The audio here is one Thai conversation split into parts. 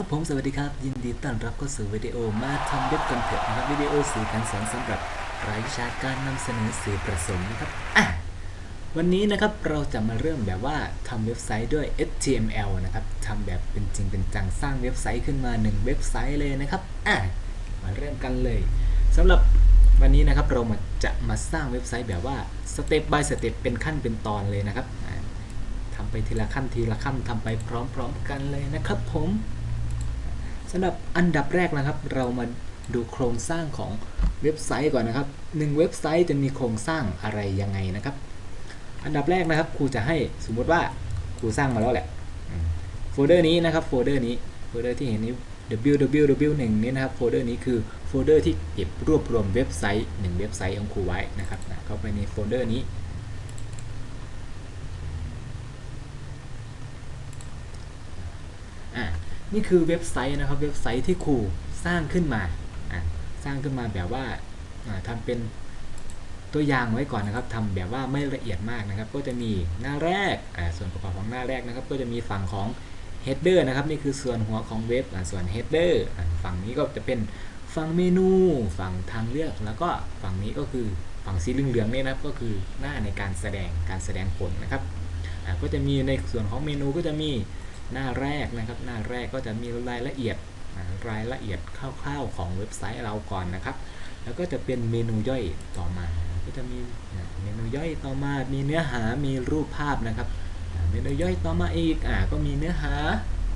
ครับผมสวัสดีครับยินดีต้อนรับเข้าสู่วิดีโอมาทำเว็บคอนเทนต์นะครับวิดีโอสื่อการสอนสำหรับรายวิชาการนำเสนอสื่อประสงค์นะครับวันนี้นะครับเราจะมาเริ่มแบบว่าทำเว็บไซต์ด้วย HTML นะครับทำแบบเป็นจริงเป็นจังสร้างเว็บไซต์ขึ้นมา1เว็บไซต์เลยนะครับมาเริ่มกันเลยสำหรับวันนี้นะครับเราจะมาสร้างเว็บไซต์แบบว่าสเต็ป by สเต็ปเป็นขั้นเป็นตอนเลยนะครับทำไปทีละขั้นทีละขั้นทำไปพร้อมๆกันเลยนะครับผมสำหรับอันดับแรกนะครับเรามาดูโครงสร้างของเว็บไซต์ก่อนนะครับ1เว็บไซต์จะมีโครงสร้างอะไรยังไงนะครับอันดับแรกนะครับครูจะให้สมมติว่าครูสร้างมาแล้วแหละโฟลเดอร์นี้นะครับโฟลเดอร์ที่เห็นนี้ www1 นี้นะครับโฟลเดอร์นี้คือโฟลเดอร์ที่เก็บรวบรวมเว็บไซต์1เว็บไซต์ของครูไว้นะครับเข้าไปในโฟลเดอร์นี้นี่คือเว็บไซต์นะครับเว็บไซต์ที่ครูสร้างขึ้นมาแบบว่าทำเป็นตัวอย่างไว้ก่อนนะครับทำแบบว่าไม่ละเอียดมากนะครับก็จะมีหน้าแรกส่วนประกอบของหน้าแรกนะครับก็จะมีฝั่งของ header นะครับนี่คือส่วนหัวของเว็บส่วน header ฝั่งนี้ก็จะเป็นฝั่งเมนูฝั่งทางเลือกแล้วก็ฝั่งนี้ก็คือฝั่งสีเหลืองๆนี่นะครับก็คือหน้าในการแสดงผลนะครับก็จะมีในส่วนของเมนูก็จะมีหน้าแรกนะครับหน้าแรกก็จะมีรายละเอียดคร่าวๆของเว็บไซต์เราก่อนนะครับแล้วก็จะเป็นเมนูย่อยต่อมาก็จะมีเมนูย่อยต่อมามีเนื้อหามีรูปภาพนะครับเมนูย่อยต่อมาอีกก็มีเนื้อหา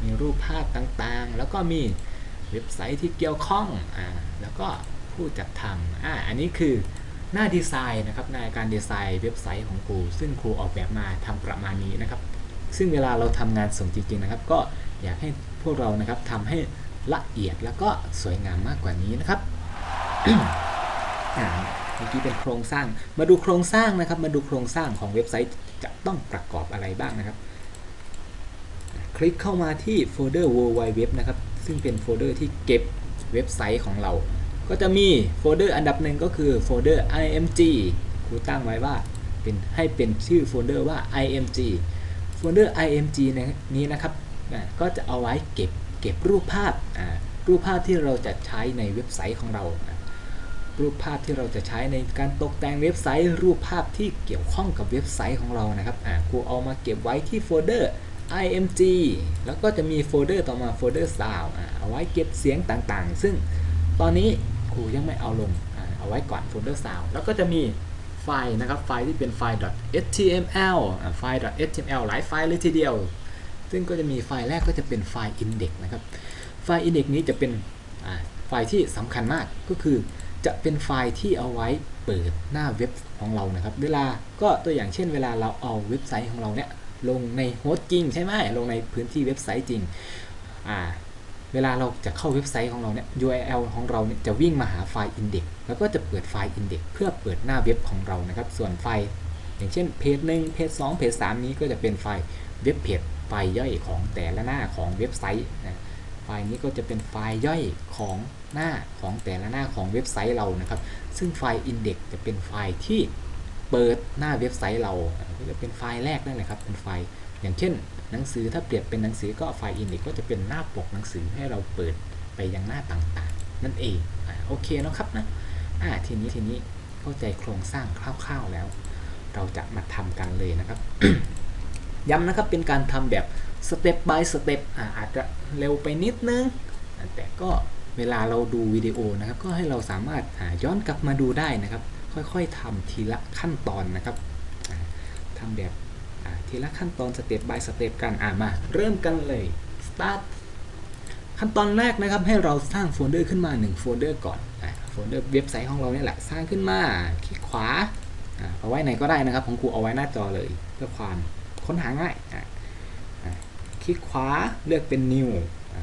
มีรูปภาพต่างๆแล้วก็มีเว็บไซต์ที่เกี่ยวข้องแล้วก็ผู้จัดทำอันนี้คือหน้าดีไซน์นะครับในการดีไซน์เว็บไซต์ของครูซึ่งครูออกแบบมาทำประมาณนี้นะครับซึ่งเวลาเราทำงานส่งจริงๆนะครับก็อยากให้พวกเรานะครับทำให้ละเอียดแล้วก็สวยงามมากกว่านี้นะครับ เมื่อกี้เป็นโครงสร้างมาดูโครงสร้างนะครับมาดูโครงสร้างของเว็บไซต์จะต้องประกอบอะไรบ้างนะครับคลิกเข้ามาที่โฟลเดอร์ World Wide Web นะครับซึ่งเป็นโฟลเดอร์ที่เก็บเว็บไซต์ของเราก็จะมีโฟลเดอร์อันดับหนึ่งก็คือโฟลเดอร์ img ครูตั้งไว้ว่าให้เป็นชื่อโฟลเดอร์ว่า imgโฟลเดอร์ img นี้นะครับก็จะเอาไว้เก็บรูปภาพที่เราจะใช้ในเว็บไซต์ของเรารูปภาพที่เราจะใช้ในการตกแต่งเว็บไซต์รูปภาพที่เกี่ยวข้องกับเว็บไซต์ของเรานะครับครูเอามาเก็บไว้ที่โฟลเดอร์ img แล้วก็จะมีโฟลเดอร์ต่อมาโฟลเดอร์ sound เอาไว้เก็บเสียงต่างๆซึ่งตอนนี้ครูยังไม่เอาลงเอาไว้ก่อนโฟลเดอร์ sound แล้วก็จะมีไฟล์นะครับไฟล์ที่เป็นไฟล์ .html ไฟล์ .html หลายไฟล์เลยทีเดียวซึ่งก็จะมีไฟล์แรกก็จะเป็นไฟล์ index นะครับไฟล์ index นี้จะเป็นไฟล์ที่สำคัญมากก็คือจะเป็นไฟล์ที่เอาไว้เปิดหน้าเว็บของเรานะครับเวลาก็ตัวอย่างเช่นเวลาเราเอาเว็บไซต์ของเราเนี่ยลงในโฮสต์จริงใช่ไหมลงในพื้นที่เว็บไซต์จริงเวลาเราจะเข้าเว็บไซต์ของเราเนี่ย URL ของเราเนี่ยจะวิ่งมาหาไฟล์ index แล้วก็จะเปิดไฟล์ index เพื่อเปิดหน้าเว็บของเรานะครับส่วนไฟล์อย่างเช่นเพจ1เพจ2เพจ3นี้ก็จะเป็นไฟล์เว็บเพจไฟล์ย่อยของแต่ละหน้าของเว็บไซต์ไฟล์นี้ก็จะเป็นไฟล์ย่อยของหน้าของแต่ละหน้าของเว็บไซต์เรานะครับซึ่งไฟล์ index จะเป็นไฟล์ที่เปิดหน้าเว็บไซต์เราก็จะเป็นไฟล์แรกนั่นแหละครับเป็นไฟล์อย่างเช่นหนังสือถ้าเปรียบเป็นหนังสือก็ไฟล์ index ก็จะเป็นหน้าปกหนังสือให้เราเปิดไปยังหน้าต่างๆนั่นเองโอเคนะครับนะทีนี้เข้าใจโครงสร้างคร่าวๆแล้วเราจะมาทำกันเลยนะครับ ย้ำนะครับเป็นการทำแบบสเต็ป by สเต็ปอาจจะเร็วไปนิดนึงแต่ก็เวลาเราดูวิดีโอนะครับก็ให้เราสามารถย้อนกลับมาดูได้นะครับค่อยๆทำทีละขั้นตอนนะครับทำแบบทีละขั้นตอนสเต็ป by สเต็ปกันมาเริ่มกันเลย start ขั้นตอนแรกนะครับให้เราสร้างโฟลเดอร์ขึ้นมา1โฟลเดอร์ก่อนโฟลเดอร์เว็บไซต์ของเราเนี่ยแหละสร้างขึ้นมาคลิกขวาเอาไว้ไหนก็ได้นะครับของครูเอาไว้หน้าจอเลยเพื่อความค้นหาง่ายคลิกขวาเลือกเป็น new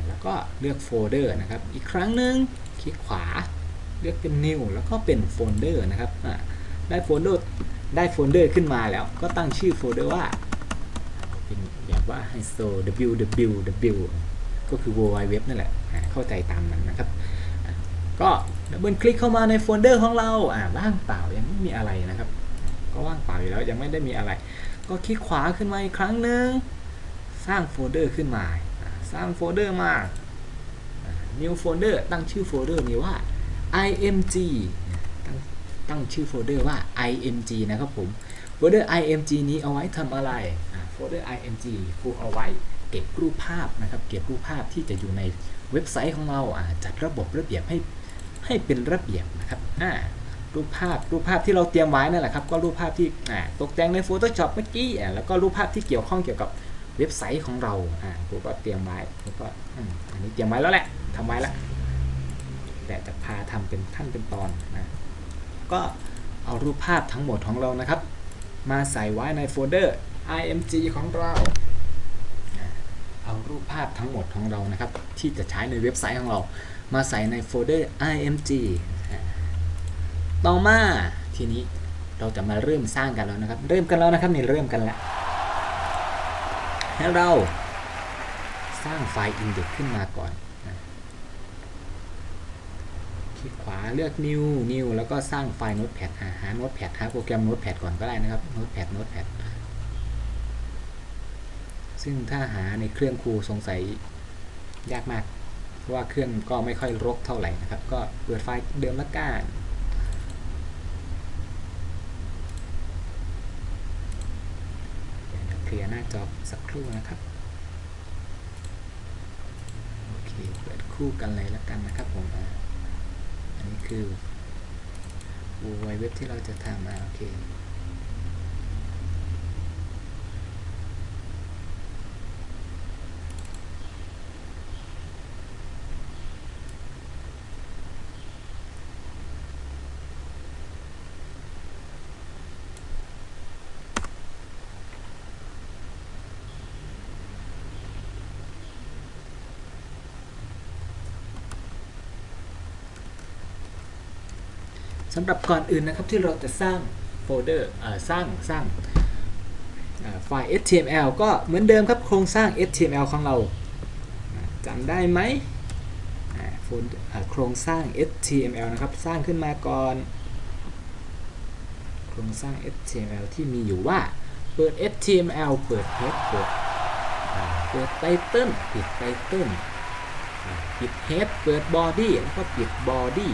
แล้วก็เลือกโฟลเดอร์นะครับอีกครั้งหนึ่งคลิกขวาเลือกเป็น new แล้วก็เป็นโฟลเดอร์นะครับได้โฟลเดอร์ขึ้นมาแล้วก็ตั้งชื่อโฟลเดอร์ว่าเป็นแบบว่าไฮโซ www ก็คือ World Wide Web นั่นแหละเข้าใจตามนั้นนะครับก็ดับเบิลคลิกเข้ามาในโฟลเดอร์ของเราว่างเปล่ายังไม่มีอะไรนะครับก็ว่างเปล่าอยู่แล้วยังไม่ได้มีอะไรก็คลิกขวาขึ้นมาอีกครั้งหนึ่งสร้างโฟลเดอร์ขึ้นมาสร้างโฟลเดอร์มา new folder ตั้งชื่อโฟลเดอร์นี้ว่า img ตั้งชื่อโฟลเดอร์ว่า img นะครับผมโฟลเดอร์ img นี้เอาไว้ทำอะไรโฟลเดอร์ img ครูเอาไว้เก็บรูปภาพนะครับเก็บรูปภาพที่จะอยู่ในเว็บไซต์ของเราจัดระบบระเบียบให้เป็นระเบียบนะครับรูปภาพที่เราเตรียมไว้นั่นแหละครับก็รูปภาพที่ตกแต่งใน Photoshop เมื่อกี้แล้วก็รูปภาพที่เกี่ยวข้องเกี่ยวกับเว็บไซต์ของเราครูก็เตรียมไว้แล้วก็อันนี้เตรียมไว้แล้วแหละทำไว้แล้วแต่จะพาทำเป็นขั้นเป็นตอนนะก็เอารูปภาพทั้งหมดของเรานะครับมาใส่ไว้ในโฟลเดอร์ img ของเราเอารูปภาพทั้งหมดของเรานะครับที่จะใช้ในเว็บไซต์ของเรามาใส่ในโฟลเดอร์ img ต่อมาทีนี้เราจะมาเริ่มสร้างกันแล้วนะครับเริ่มกันแล้วนะครับนี่เริ่มกันแล้วให้เราสร้างไฟล์ index ขึ้นมาก่อนคลิกขวาเลือก new แล้วก็สร้างไฟล์ notepad หา notepad หาโปรแกรม notepad ก่อนก็ได้นะครับ notepad ซึ่งถ้าหาในเครื่องครูสงสัยยากมากเพราะว่าเครื่องก็ไม่ค่อยรกเท่าไหร่นะครับก็เปิดไฟล์เดิมละกันเคลียร์หน้าจอสักครู่นะครับโอเคเปิดคู่กันเลยละกันนะครับผมอันนี้คือเว็บที่เราจะทำโอเคสำหรับก่อนอื่นนะครับที่เราจะสร้างโฟลเดอร์สร้างไฟล์ html ก็เหมือนเดิมครับโครงสร้าง html ของเราจำได้ไหมโครงสร้าง html นะครับสร้างขึ้นมาก่อนโครงสร้าง html ที่มีอยู่ว่าเปิด html เปิด head เปิด title ปิด title ปิด head เปิด body แล้วก็ปิด body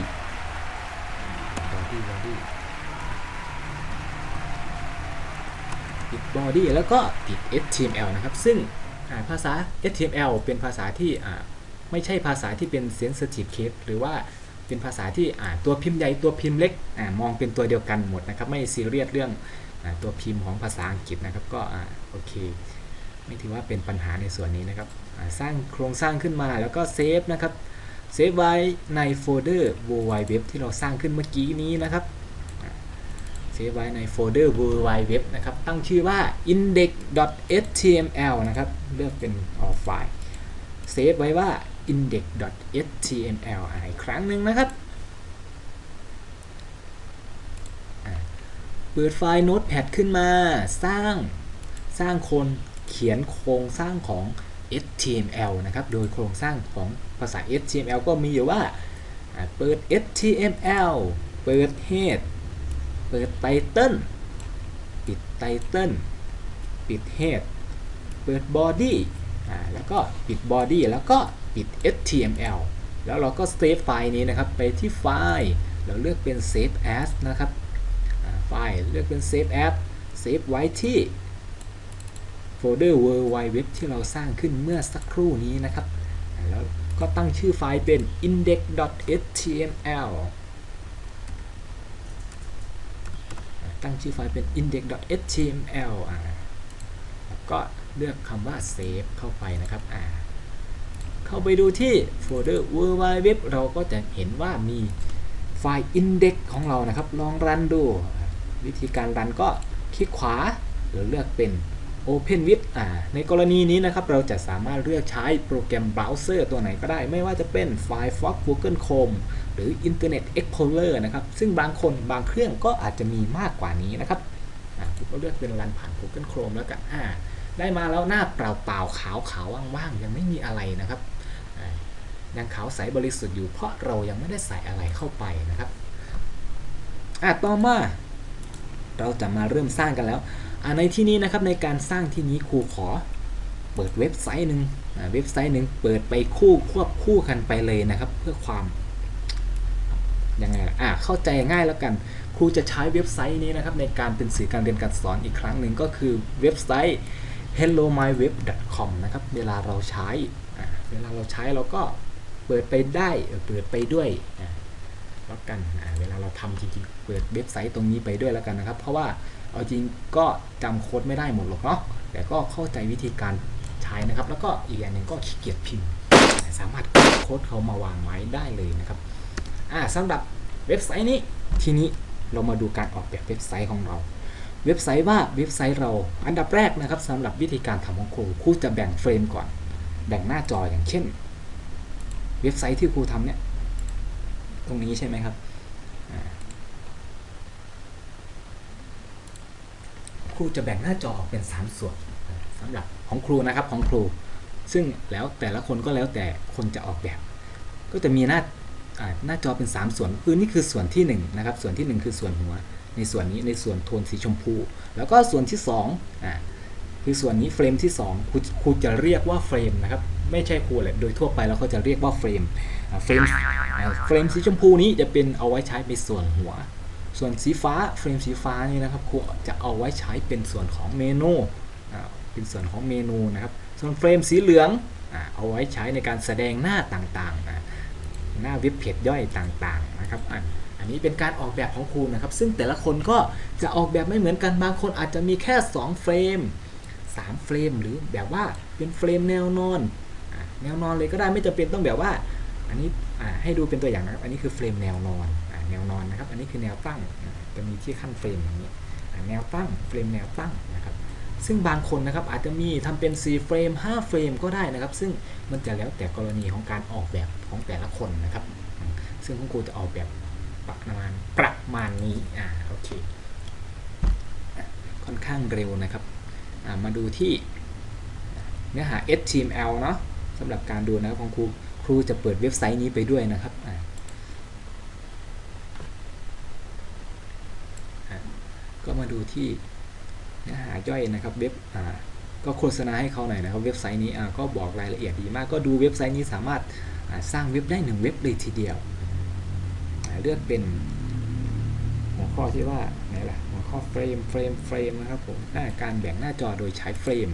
ปิด body แล้วก็ปิด html นะครับซึ่งภาษา html เป็นภาษาที่ไม่ใช่ภาษาที่เป็น sensitive case หรือว่าเป็นภาษาที่ตัวพิมพ์ใหญ่ตัวพิมพ์เล็กมองเป็นตัวเดียวกันหมดนะครับไม่ซีเรียสเรื่องตัวพิมพ์ของภาษาอังกฤษนะครับก็โอเคไม่ถือว่าเป็นปัญหาในส่วนนี้นะครับสร้างโครงสร้างขึ้นมาแล้วก็เซฟนะครับเซฟไว้ในโฟลเดอร์ world wide web ที่เราสร้างขึ้นเมื่อกี้นี้นะครับเซฟไว้ในโฟลเดอร์ world wide web นะครับตั้งชื่อว่า index.html นะครับเลือกเป็น all file เซฟไว้ว่า index.html อีกครั้งหนึ่งนะครับเปิดไฟล์ notepad ขึ้นมาสร้างเขียนโครงสร้างของ html นะครับโดยโครงสร้างของภาษา html ก็มีอยู่ว่าเปิด html เปิด head เปิด title ปิด title ปิด head เปิด body แล้วก็ปิด body แล้วก็ปิด html แล้วเราก็เซฟไฟล์นี้นะครับไปที่ไฟล์เราเลือกเป็น save as นะครับไฟล์เลือกเป็น save as เซฟไว้ที่โฟลเดอร์ world wide web ที่เราสร้างขึ้นเมื่อสักครู่นี้นะครับแล้วก็ตั้งชื่อไฟล์เป็น index.html ตั้งชื่อไฟล์เป็น index.html แล้วก็เลือกคำว่า save เข้าไปนะครับเข้าไปดูที่โฟลเดอร์ world wide web เราก็จะเห็นว่ามีไฟล์ index ของเรานะครับลองรันดูวิธีการรันก็คลิกขวาหรือเลือกเป็น Open with ในกรณีนี้นะครับเราจะสามารถเลือกใช้โปรแกรมเบราว์เซอร์ตัวไหนก็ได้ไม่ว่าจะเป็น Firefox Google Chrome หรือ Internet Explorer นะครับซึ่งบางเครื่องก็อาจจะมีมากกว่านี้นะครับผมก็เลือกเป็นรันผ่าน Google Chrome แล้วกันได้มาแล้วหน้าเปล่าๆขาวว่างๆยังไม่มีอะไรนะครับยังขาวใสบริสุทธิ์อยู่เพราะเรายังไม่ได้ใส่อะไรเข้าไปนะครับต่อมาเราจะมาเริ่มสร้างกันแล้วในที่นี้นะครับในการสร้างที่นี้ครูขอเปิดเว็บไซต์หนึ่ง เว็บไซต์หนึ่งเปิดไปควบคู่กันไปเลยนะครับเพื่อความยังไงล่ะเข้าใจง่ายแล้วกันครูจะใช้เว็บไซต์นี้นะครับในการเป็นสื่อการเรียนการสอนอีกครั้งหนึ่งก็คือเว็บไซต์ hellomyweb.com นะครับเวลาเราใช้เราก็เปิดไปได้เปิดไปด้วยแล้วกันเวลาเราทำจริงๆเปิดเว็บไซต์ตรงนี้ไปด้วยแล้วกันนะครับเพราะว่าเอาจริงก็จำโค้ดไม่ได้หมดหรอกเนาะแต่ก็เข้าใจวิธีการใช้นะครับแล้วก็อีกอย่างหนึ่งก็ขี้เกียจพิมพ์สามารถโค้ดเขามาวางไว้ได้เลยนะครับสำหรับเว็บไซต์นี้ทีนี้เรามาดูการออกแบบเว็บไซต์ของเราเว็บไซต์เราอันดับแรกนะครับสำหรับวิธีการทำของครูจะแบ่งเฟรมก่อนแบ่งหน้าจออย่างเช่นเว็บไซต์ที่ครูทำเนี่ยตรงนี้ใช่ไหมครับครูจะแบ่งหน้าจอออกเป็น3ส่วนสำหรับของครูนะครับของครูซึ่งแล้วแต่ละคนก็แล้วแต่คนจะออกแบบก็จะมีหน้าจอเป็น3ส่วนคือนี่คือส่วนที่1นะครับส่วนที่1คือส่วนหัวในส่วนนี้ในส่วนโทนสีชมพูแล้วก็ส่วนที่2คือส่วนนี้เฟรมที่2ครูจะเรียกว่าเฟรมนะครับไม่ใช่ครูเลยโดยทั่วไปแล้วเขาจะเรียกว่าเฟรมสีชมพูนี้จะเป็นเอาไว้ใช้เป็นส่วนหัวส่วนสีฟ้าเฟรมสีฟ้านี่นะครับครูจะเอาไว้ใช้เป็นส่วนของเมนูเป็นส่วนของเมนูนะครับส่วนเฟรมสีเหลืองเอาไว้ใช้ในการแสดงหน้าต่างๆหน้าเว็บเพจย่อยต่างๆนะครับอันนี้เป็นการออกแบบของครูนะครับซึ่งแต่ละคนก็จะออกแบบไม่เหมือนกันบางคนอาจจะมีแค่2เฟรม3เฟรมหรือแบบว่าเป็นเฟรมแนวนอนเลยก็ได้ไม่จำเป็นต้องแบบว่าอันนี้ให้ดูเป็นตัวอย่างนะครับอันนี้คือเฟรมแนวนอนนะครับอันนี้คือแนวตั้งจะมีที่ขั้นเฟรมอย่างนี้แนวตั้งเฟรมแนวตั้งนะครับซึ่งบางคนนะครับอาจจะมีทำเป็น4เฟรม5เฟรมก็ได้นะครับซึ่งมันจะแล้วแต่กรณีของการออกแบบของแต่ละคนนะครับซึ่งคุณครูจะออกแบบประมาณนี้โอเคค่อนข้างเร็วนะครับมาดูที่เนื้อหา HTML เนาะสำหรับการดูนะครับของครูจะเปิดเว็บไซต์นี้ไปด้วยนะครับก็มาดูที่เนื้อหาย่อยนะครับเว็บก็โฆษณาให้เขาหน่อยนะครับเว็บไซต์นี้ก็บอกรายละเอียดดีมากก็ดูเว็บไซต์นี้สามารถสร้างเว็บได้1เว็บเลยทีเดียวเลือกเป็นหัวข้อที่ว่าไหนล่ะหัวข้อเฟรมนะครับผมการแบ่งหน้าจอโดยใช้เฟรม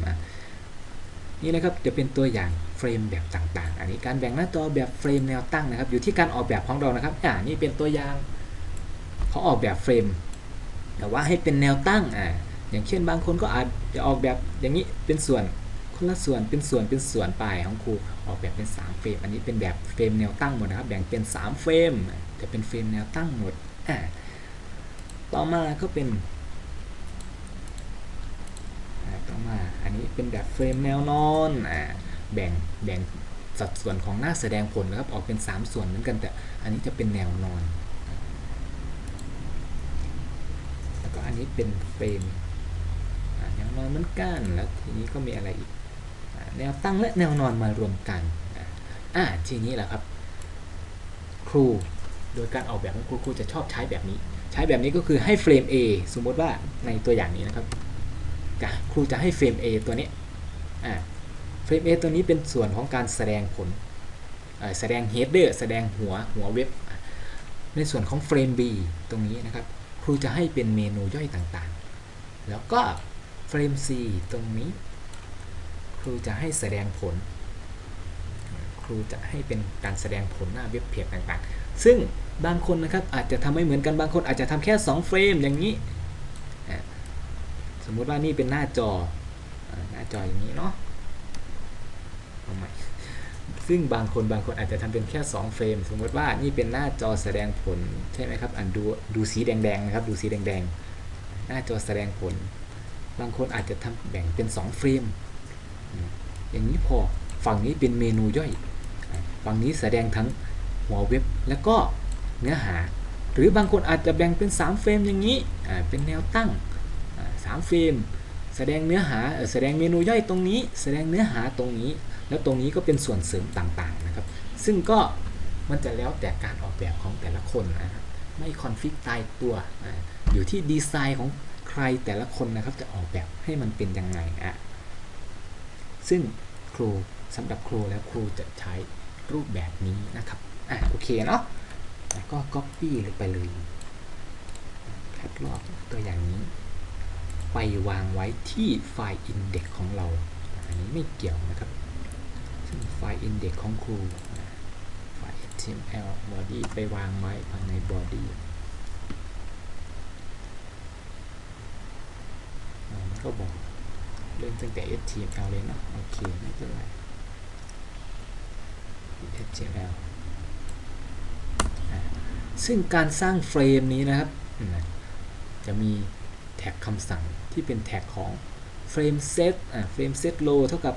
นี่นะครับจะเป็นตัวอย่างเฟรมแบบต่างๆอันนี้การแบ่งหน้าจอแบบเฟรมแนวตั้งนะครับอยู่ที่การออกแบบของเรานะครับนี่เป็นตัวอย่างเขาออกแบบเฟรมแต่ว่าให้เป็นแนวตั้งอย่างเช่นบางคนก็อาจจะออกแบบอย่างนี้เป็นส่วนคนละส่วนเป็นส่วนไปของครูออกแบบเป็น3เฟรมอันนี้เป็นแบบเฟรมแนวตั้งหมดนะครับแบ่งเป็น3เฟรมจะเป็นเฟรมแนวตั้งหมดต่อมาก็เป็นอันนี้เป็นแบบเฟรมแนวนอนแบ่งสัดส่วนของหน้าแสดงผลนะครับออกเป็น3ส่วนเหมือนกันแต่อันนี้จะเป็นแนวนอนแล้วก็อันนี้เป็นเฟรมแนวนอนเหมือนกันแล้วทีนี้ก็มีอะไรอีกแนวตั้งและแนวนอนมารวมกันทีนี้แหละครับครูโดยการออกแบบของครูจะชอบใช้แบบนี้ก็คือให้เฟรม A สมมติว่าในตัวอย่างนี้นะครับครูจะให้เฟรม A ตัวนี้เฟรม A ตัวนี้เป็นส่วนของการแสดงผลแสดง header แสดงหัวเว็บในส่วนของเฟรม B ตรงนี้นะครับครูจะให้เป็นเมนูย่อยต่างๆแล้วก็เฟรม C ตรงนี้ครูจะให้แสดงผลครูจะให้เป็นการแสดงผลหน้าเว็บเพจต่างๆซึ่งบางคนนะครับอาจจะทำไม่เหมือนกันบางคนอาจจะทำแค่2เฟรมอย่างนี้สมมุติว่านี่เป็นหน้าจออย่างนี้เนาะซึ่งบางคนอาจจะทำเป็นแค่2เฟรมสมมติว่านี่เป็นหน้าจอแสดงผลใช่ไหมครับดูสีแดงๆนะครับดูสีแดงๆหน้าจอแสดงผลบางคนอาจจะทำแบ่งเป็น2เฟรมอย่างนี้พอฝั่งนี้เป็นเมนูย่อยฝั่งนี้แสดงทั้งหัวเว็บแล้วก็เนื้อหาหรือบางคนอาจจะแบ่งเป็น3เฟรมอย่างนี้เป็นแนวตั้ง3เฟรมแสดงเนื้อหาแสดงเมนูย่อยตรงนี้แสดงเนื้อหาตรงนี้แล้วตรงนี้ก็เป็นส่วนเสริมต่างๆนะครับซึ่งก็มันจะแล้วแต่การออกแบบของแต่ละคนนะครับไม่คอนฟิกตายตัวอยู่ที่ดีไซน์ของใครแต่ละคนนะครับจะออกแบบให้มันเป็นยังไงซึ่งครู สำหรับครูแล้วครูจะใช้รูปแบบนี้นะครับโอเคเนาะก็ copy เลยไปเลยแคทล็อกตัวอย่างนี้ไปวางไว้ที่ไฟล์ index ของเราอันนี้ไม่เกี่ยวนะครับซึ่งไฟล์ index ของครูไฟล์ html body ไปวางไว้ภายใน body มันก็บอกเริ่มตั้งแต่ html เลยเนาะโอเคไม่เป็นไร html ซึ่งการสร้างเฟรมนี้นะครับจะมีแท็กคำสั่งที่เป็นแท็กของ frame set frame set row เท่ากับ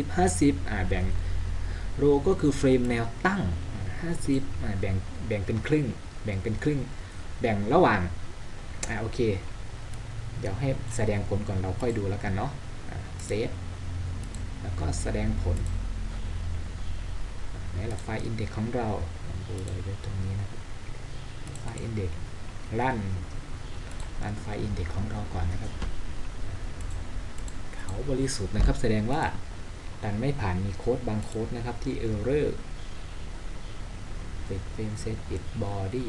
50 แบ่ง row ก็คือเฟรมแนวตั้ง50แบ่งเป็นครึ่งแบ่งระหว่างโอเคเดี๋ยวให้แสดงผลก่อนเราค่อยดูแล้วกันเนาะเซฟแล้วก็แสดงผลไหนล่ะไฟล์ index ของเราดูเลยตรงนี้นะครับไฟล์ index ลั่นไฟล์ index ของเราก่อนนะครับเขาบริสุทธิ์นะครับแสดงว่าดันไม่ผ่านมีโค้ดบางโค้ดนะครับที่ error ปิด frame set ปิด body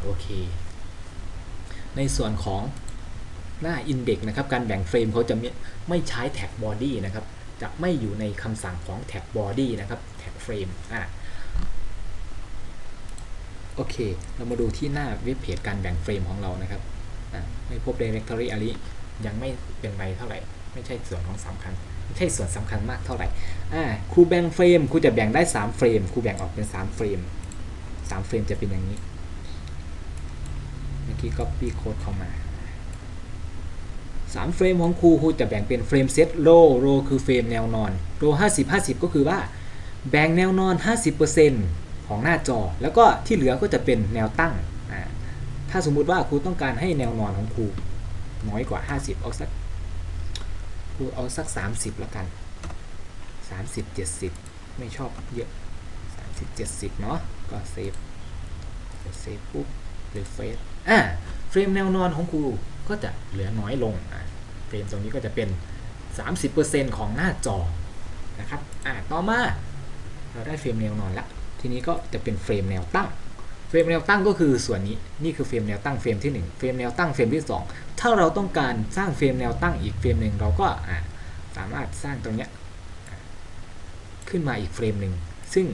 โอเคในส่วนของหน้า index นะครับการแบ่งเฟรมเขาจะไม่ใช้แท็ก body นะครับจะไม่อยู่ในคำสั่งของแท็ก body นะครับแท็ก frame โอเคเรามาดูที่หน้าเว็บเพจการแบ่งเฟรมของเรานะครับไม่พบ directory อันนี้ยังไม่เป็นไรเท่าไหร่ไม่ใช่ส่วนของสำคัญไม่ใช่ส่วนสำคัญมากเท่าไหร่ครูแบ่งเฟรมครูจะแบ่งได้3เฟรมครูแบ่งออกเป็น3เฟรม3เฟรมจะเป็นอย่างนี้เมื่อกี้ copy code เข้ามา3เฟรมของครูจะแบ่งเป็นเฟรมเซตโรคือเฟรมแนวนอนโร50 ก็คือว่าแบ่งแนวนอน 50% ของหน้าจอแล้วก็ที่เหลือก็จะเป็นแนวตั้งถ้าสมมุติว่าครูต้องการให้แนวนอนของครูน้อยกว่า50เอาสัก30แล้วกัน30 70ไม่ชอบเยอะ30 70เนาะก็เซฟปุ๊บรีเฟรชเฟรมแนวนอนของครูก็จะเหลือน้อยลงเฟรมตรงนี้ก็จะเป็น 30% ของหน้าจอนะครับต่อมาเราได้เฟรมแนวนอนแล้วทีนี้ก็จะเป็นเฟรมแนวตั้งเฟรมแนวตั้งก็คือส่วนนี้นี่คือเฟรมแนวตั้งเฟรมที่1เฟรมแนวตั้งเฟรมที่2ถ้าเราต้องการสร้างเฟรมแนวตั้งอีกเฟรมหนึ่งเราก็สามารถสร้างตรงนี้ขึ้นมาอีกเฟรมหนึ่งซึ่ง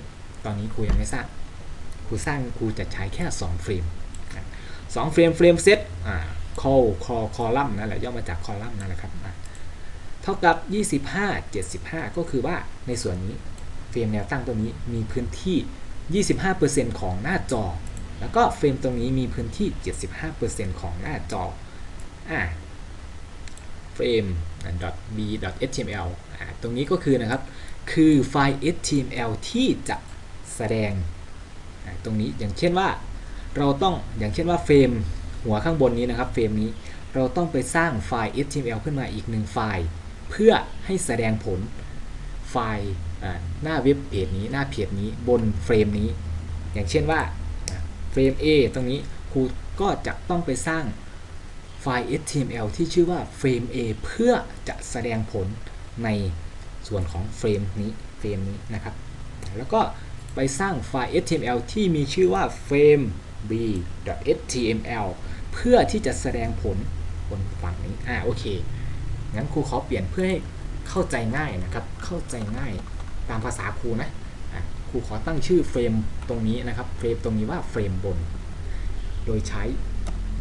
ตอนนี้ครูยังไม่สร้างครูจะใช้แค่2เฟรม2เฟรมเซตคอลัมน์นั่นแหละย่อมาจากคอลัมน์นั่นแหละครับเท่ากับ25 75ก็คือว่าในส่วนนี้เฟรมแนวตั้งตัวนี้มีพื้นที่ 25% ของหน้าจอแล้วก็เฟรมตรงนี้มีพื้นที่ 75% ของหน้าจอframe.b.html ตรงนี้ก็คือนะครับคือไฟล์ html ที่จะแสดงตรงนี้อย่างเช่นว่าเฟรมหัวข้างบนนี้นะครับเฟรมนี้เราต้องไปสร้างไฟล์ html ขึ้นมาอีก1ไฟล์เพื่อให้แสดงผลไฟล์หน้าเว็บเพจนี้หน้าเพจนี้บนเฟรมนี้อย่างเช่นว่าเฟรม A ตรงนี้ครูก็จะต้องไปสร้างไฟล์ html ที่ชื่อว่าเฟรม A เพื่อจะแสดงผลในส่วนของเฟรมนี้นะครับแล้วก็ไปสร้างไฟล์ html ที่มีชื่อว่า frame.b.html เพื่อที่จะแสดงผลบนฝั่งนี้โอเคงั้นครูขอเปลี่ยนเพื่อให้เข้าใจง่ายนะครับเข้าใจง่ายตามภาษาครูนะครูขอตั้งชื่อเฟรมตรงนี้นะครับเฟรมตรงนี้ว่าเฟรมบนโดยใช้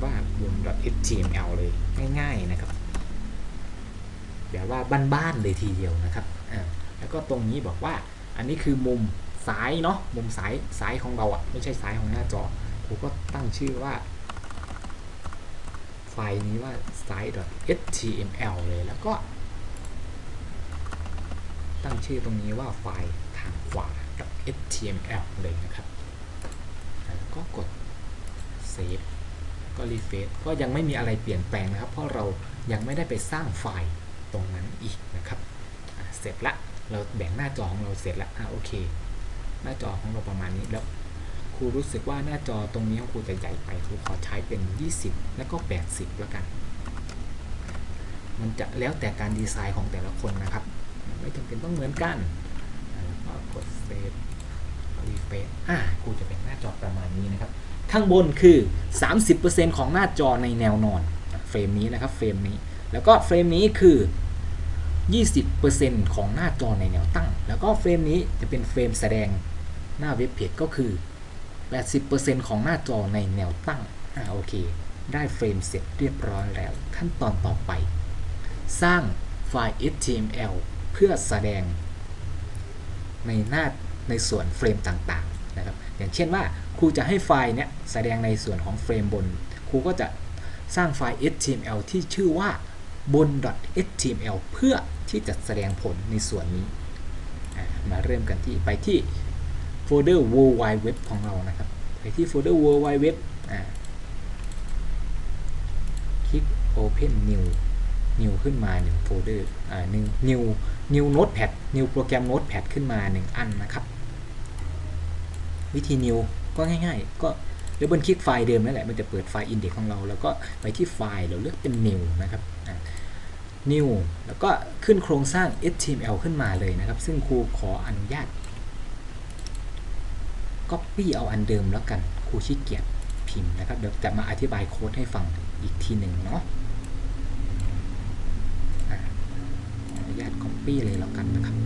ว่าบน .html เลยง่ายๆนะครับแบบว่าบ้านๆเลยทีเดียวนะครับแล้วก็ตรงนี้บอกว่าอันนี้คือมุมซ้ายเนาะมุมซ้ายของเราไม่ใช่ซ้ายของหน้าจอครูก็ตั้งชื่อว่าไฟล์นี้ว่า site.html เลยแล้วก็ตั้งชื่อตรงนี้ว่าไฟล์ทางขวา .html เลยนะครับก็กดเซฟก็รีเฟรชก็ยังไม่มีอะไรเปลี่ยนแปลงนะครับเพราะเรายังไม่ได้ไปสร้างไฟล์ตรงนั้นอีกนะครับเสร็จละ เราแบ่งหน้าจอของเราเสร็จแล้วโอเคหน้าจอของเราประมาณนี้แล้วครูรู้สึกว่าหน้าจอตรงนี้ของครูจะใหญ่ไปครูขอใช้เป็น20แล้วก็80แล้วกันมันจะแล้วแต่การดีไซน์ของแต่ละคนนะครับไม่จำเป็นต้องเหมือนกันแล้วก็กดเซฟรีเฟรชครูจะเป็นหน้าจอประมาณนี้นะครับข้างบนคือ 30% ของหน้าจอในแนวนอนเฟรมนี้นะครับเฟรมนี้แล้วก็เฟรมนี้คือ 20% ของหน้าจอในแนวตั้งแล้วก็เฟรมนี้จะเป็นเฟรมแสดงหน้าเว็บเพจก็คือ 80% ของหน้าจอในแนวตั้งโอเคได้เฟรมเสร็จเรียบร้อยแล้วขั้นตอนต่อไปสร้างไฟล์ HTML เพื่อแสดงในส่วนเฟรมต่างๆนะครับอย่างเช่นว่าครูจะให้ไฟล์เนี้ยแสดงในส่วนของเฟรมบนครูก็จะสร้างไฟล์ HTML ที่ชื่อว่าบน .html เพื่อที่จะแสดงผลในส่วนนี้มาเริ่มกันที่ไปที่โฟลเดอร์ World Wide Web ของเรานะครับไปที่โฟลเดอร์ World Wide Web คลิก Open New ขึ้นมา1โฟลเดอร์New Notepad New โปรแกรม Notepad ขึ้นมา1อันนะครับวิธี New ก็ง่ายๆก็ดับเบิลคลิกไฟล์เดิมนั่นแหละมันจะเปิดไฟล์ index ของเราแล้วก็ไปที่ไฟล์เราเลือกเป็น New นะครับNew แล้วก็ขึ้นโครงสร้าง HTML ขึ้นมาเลยนะครับซึ่งครูขออนุญาต Copy เอาอันเดิมแล้วกันครูขี้เกียจพิมพ์นะครับเดี๋ยวจะมาอธิบายโค้ดให้ฟังอีกทีหนึ่งเนาะอนุญาต Copy เลยแล้วกันนะครับ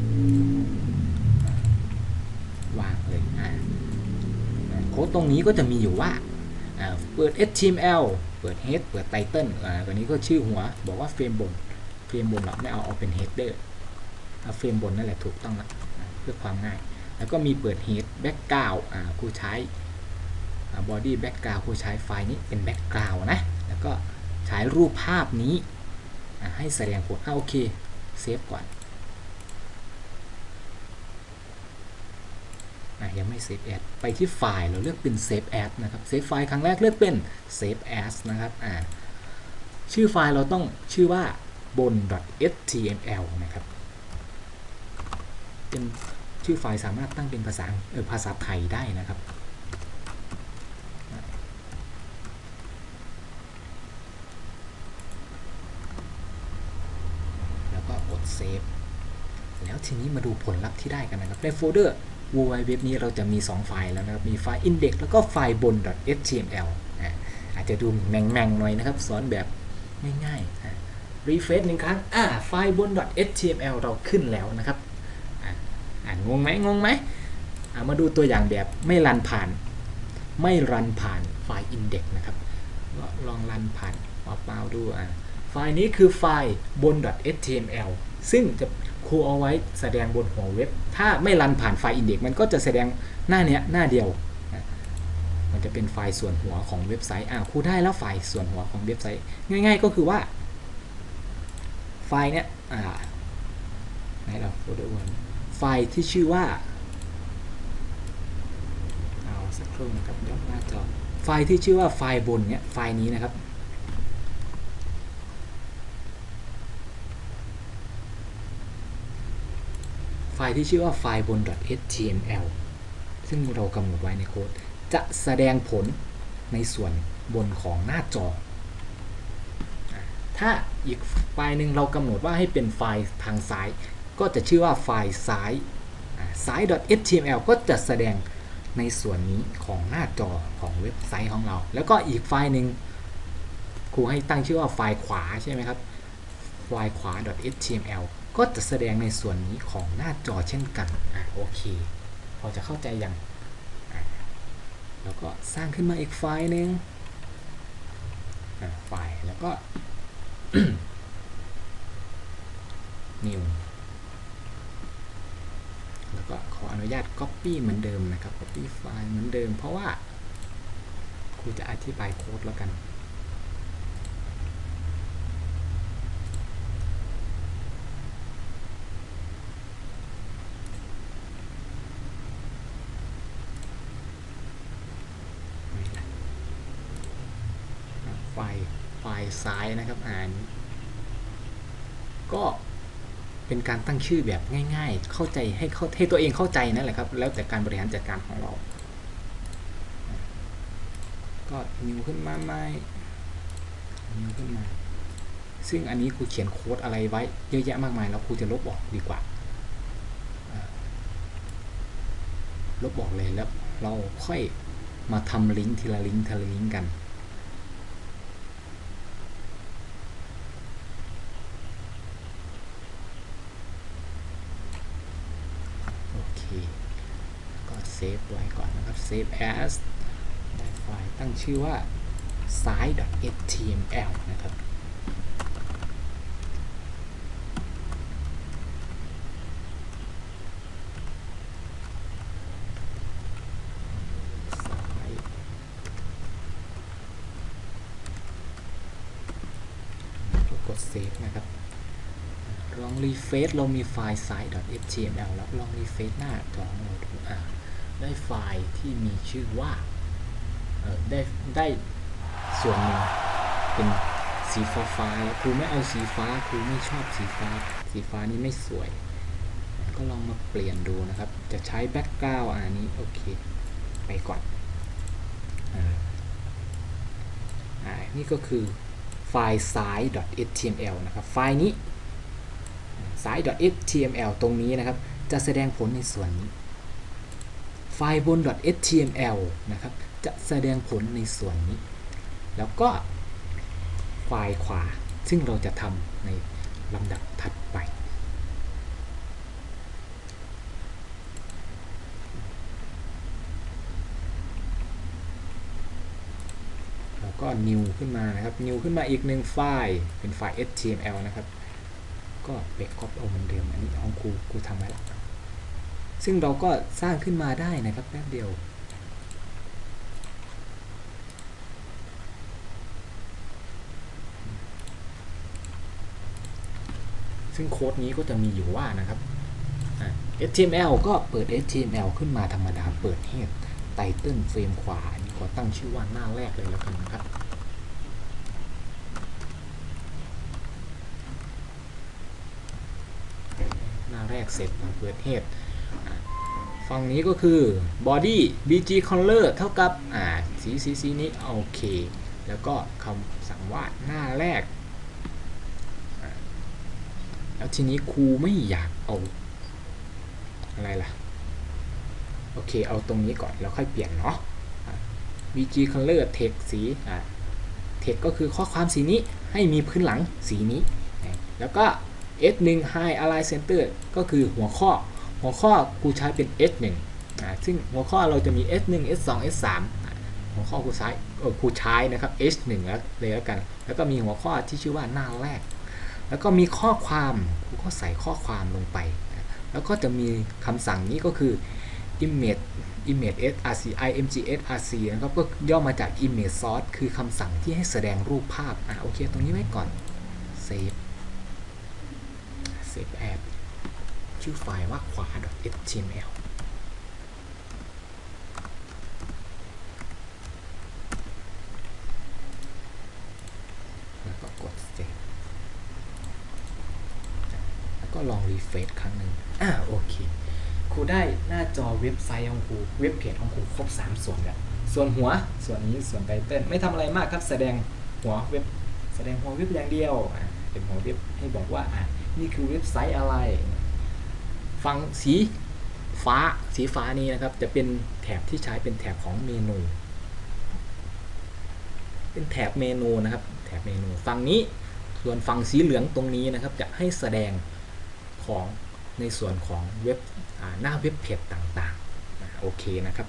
วางเลยโค้ดตรงนี้ก็จะมีอยู่ว่าเปิด HTML เปิด head เปิด title ตัวนี้ก็ชื่อหัวบอกว่าเฟรมบนเราไม่เอาเป็น header เฟรมบนนั่นแหละถูกต้องนะเพื่อความง่ายแล้วก็มีเปิด head background ครูใช้ body background ครูใช้ไฟล์นี้เป็น background นะแล้วก็ใช้รูปภาพนี้ให้แสดงผลโอเคเซฟก่อนยังไม่ Save As ไปที่ไฟล์เราเลือกเป็น Save As นะครับ Save ไฟล์ครั้งแรกเลือกเป็น Save As นะครับชื่อไฟล์เราต้องชื่อว่าบน .html นะครับเป็นชื่อไฟล์สามารถตั้งเป็นภาษาไทยได้นะครับแล้วก็กด Save แล้วทีนี้มาดูผลลัพธ์ที่ได้กันนะครับในโฟลเดอร์World Wide Web นี้เราจะมี2ไฟล์แล้วนะครับมีไฟล์ index แล้วก็ไฟล์บน .html อาจจะดูแม่งๆหน่อยนะครับสอนแบบง่ายๆรีเฟรช1ครั้งไฟล์บน .html เราขึ้นแล้วนะครับงงไหมมาดูตัวอย่างแบบไม่รันผ่านไฟล์ index นะครับลองรันผ่านเปล่าๆดูไฟล์นี้คือไฟล์บน .html ซึ่งจะครูเอาไว้แสดงบนหัวเว็บถ้าไม่รันผ่านไฟล์ index มันก็จะแสดงหน้าเนี้ยหน้าเดียวมันจะเป็นไฟล์ส่วนหัวของเว็บไซต์ครูได้แล้วไฟล์ส่วนหัวของเว็บไซต์ง่ายๆก็คือว่าไฟล์เนี้ยไหนเราโฟลเดอร์ไฟล์ที่ชื่อว่าสักครู่นะครับยกหน้าจอไฟล์ที่ชื่อว่าไฟล์บนเนี้ยไฟล์นี้นะครับไฟล์ที่ชื่อว่าไฟล์บน .html ซึ่งเรากำหนดไว้ในโค้ดจะแสดงผลในส่วนบนของหน้าจอถ้าอีกไฟล์หนึ่งเรากำหนดว่าให้เป็นไฟล์ทางซ้ายก็จะชื่อว่าไฟล์ซ้าย html ก็จะแสดงในส่วนนี้ของหน้าจอของเว็บไซต์ของเราแล้วก็อีกไฟล์หนึ่งครูให้ตั้งชื่อว่าไฟล์ขวาใช่ไหมครับไฟล์ขวา .html ก็จะแสดงในส่วนนี้ของหน้าจอเช่นกันโอเคพอจะเข้าใจยังแล้วก็สร้างขึ้นมาอีกไฟล์หนึ่งไฟล์แล้วก็ new แล้วก็ขออนุญาต copy เหมือนเดิมนะครับ copy ไฟล์เหมือนเดิมเพราะว่าครูจะอธิบายโค้ดแล้วกันไฟล์ซ้ายนะครับก็ เป็นการตั้งชื่อแบบง่ายๆเข้าใจให้ตัวเองเข้าใจนั่นแหละครับแล้วแต่การบริหารจัดการของเราก็นิวขึ้นมาใหม่นิวขึ้นมาซึ่งอันนี้ครูเขียนโค้ดอะไรไว้เยอะแยะมากมายแล้วครูจะลบออกดีกว่าลบออกเลยแล้วเราค่อยมาทำลิงก์ทีละลิงก์กันโอเคก็เซฟไว้ก่อนนะครับ save as ได้ไฟล์ตั้งชื่อว่า site.html นะครับกดเซฟนะครับลองรีเฟรชเรามีไฟล์ site.html แล้วลองรีเฟรชหน้าจอของเราดูได้ไฟล์ที่มีชื่อว่าได้ส่วนหนึ่งเป็นสีฟ้าครูไม่เอาสีฟ้าครูไม่ชอบสีฟ้านี้ไม่สวยก็ลองมาเปลี่ยนดูนะครับจะใช้แบ็กกราวด์อันนี้โอเคไปก่อนนี่ก็คือไฟล์ site.html นะครับไฟล์นี้ site.html ตรงนี้นะครับจะแสดงผลในส่วนนี้ไฟล์บน .html นะครับจะแสดงผลในส่วนนี้แล้วก็ไฟล์ขวาซึ่งเราจะทำในลำดับถัดไปแล้วก็ new ขึ้นมานะครับ new ขึ้นมาอีกหนึ่งไฟล์เป็นไฟล์ html นะครับก็ไปก๊อปเอาเหมือนเดิมอันนี้ของครูทำไว้แล้วซึ่งเราก็สร้างขึ้นมาได้นะครับแป๊บเดียวซึ่งโค้ดนี้ก็จะมีอยู่ว่านะครับHTML ก็เปิด HTML ขึ้นมาธรรมดาเปิด head title เฟรมขวาอันนี้ขอตั้งชื่อว่าหน้าแรกเลยแล้วกันนะครับหน้าแรกเสร็จเปิด head ฝั่งนี้ก็คือ body bg color เท่ากับสีนี้โอเคแล้วก็คำสั่งว่าหน้าแรกแล้วทีนี้ครูไม่อยากเอาอะไรล่ะโอเคเอาตรงนี้ก่อนแล้วค่อยเปลี่ยนเนาะ bg color text สีtext ก็คือข้อความสีนี้ให้มีพื้นหลังสีนี้แล้วก็ s1 high align center ก็คือหัวข้อครูใช้เป็น s1 ซึ่งหัวข้อเราจะมี s1 s2 s3 หัวข้อครูใช้นะครับ s1 แล้วกันแล้วก็มีหัวข้อที่ชื่อว่าหน้าแรกแล้วก็มีข้อความครูก็ใส่ข้อความลงไปแล้วก็จะมีคำสั่งนี้ก็คือ image src img src นะครับก็ย่อมาจาก image source คือคำสั่งที่ให้แสดงรูปภาพโอเคตรงนี้ไว้ก่อน save as ชื่อไฟล์ว่าขวา .html แล้วก็กด save แล้วก็ลองรีเฟรชครั้งหนึ่งโอเคครูได้หน้าจอเว็บไซต์ของครูเว็บเพจของครูครบ3ส่วนแล้วส่วนหัวส่วนนี้ส่วนไตเติ้ลไม่ทำอะไรมากครับแสดงหัวเว็บอย่างเดียวเป็นหัวเว็บให้บอกว่านี่คือเว็บไซต์อะไรฝั่งสีฟ้านี้นะครับจะเป็นแถบที่ใช้เป็นแถบของเมนูเป็นแถบเมนูนะครับแถบเมนูฝั่งนี้ส่วนฝั่งสีเหลืองตรงนี้นะครับจะให้แสดงของในส่วนของเว็บหน้าเว็บเพจต่างๆโอเคนะครับ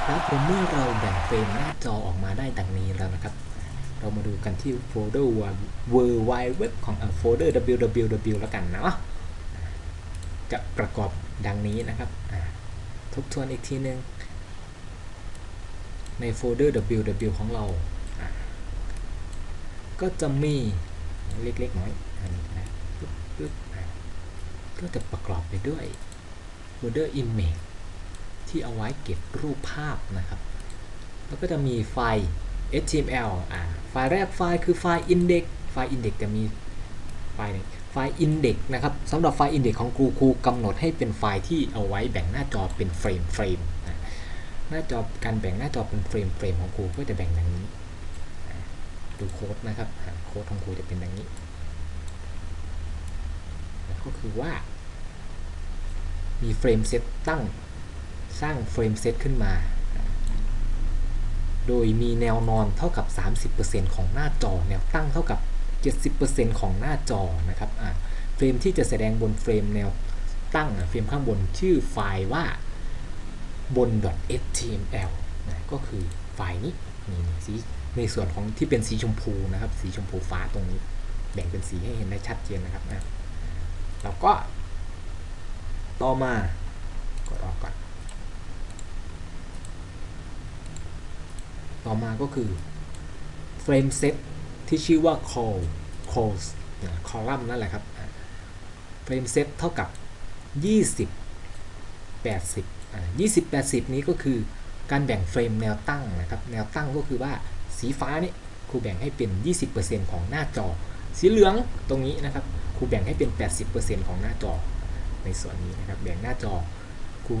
แล้วเมื่อเราแบ่งเฟรมหน้าจอออกมาได้ดังนี้แล้วนะครับเรามาดูกันที่โฟลเดอร์ World Wide Web ของโฟลเดอร์ www แล้วกันเนาะจะประกอบดังนี้นะครับทบทวนอีกทีนึงในโฟลเดอร์ www ของเราก็จะมีเล็กๆน้อยอันนี้นะก็จะประกอบไปด้วยโฟลเดอร์ image ที่เอาไว้เก็บรูปภาพนะครับแล้วก็จะมีไฟล์ html ไฟล์แรกไฟล์คือไฟล์ index ไฟล์ index จะมีไฟล์นึงไฟล์ index นะครับสำหรับไฟล์ index ของครูกำหนดให้เป็นไฟล์ที่เอาไว้แบ่งหน้าจอเป็นเฟรมหน้าจอการแบ่งหน้าจอเป็นเฟรมของครูก็จะแบ่งอย่างนี้ดูโค้ดนะครับโค้ดของครูจะเป็นอย่างนี้ก็คือว่ามีเฟรมเซตตั้งสร้างเฟรมเซตขึ้นมาโดยมีแนวนอนเท่ากับ 30% ของหน้าจอแนวตั้งเท่ากับ 70% ของหน้าจอนะครับเฟรมที่จะแสดงบนเฟรมแนวตั้งเฟรมข้างบนชื่อไฟล์ว่าบน .html ก็คือไฟล์นี้สีในส่วนของที่เป็นสีชมพูนะครับสีชมพูฟ้าตรงนี้แบ่งเป็นสีให้เห็นได้ชัดเจนนะครับแล้วก็ต่อมากดออกก่อนต่อมาก็คือเฟรมเซตที่ชื่อว่า column นั่นแหละครับเฟรมเซตเท่ากับ20/80นี้ก็คือการแบ่งเฟรมแนวตั้งนะครับแนวตั้งก็คือว่าสีฟ้านี่ครูแบ่งให้เป็น 20% ของหน้าจอสีเหลืองตรงนี้นะครับครูแบ่งให้เป็น 80% ของหน้าจอในส่วนนี้นะครับแบ่งหน้าจอครู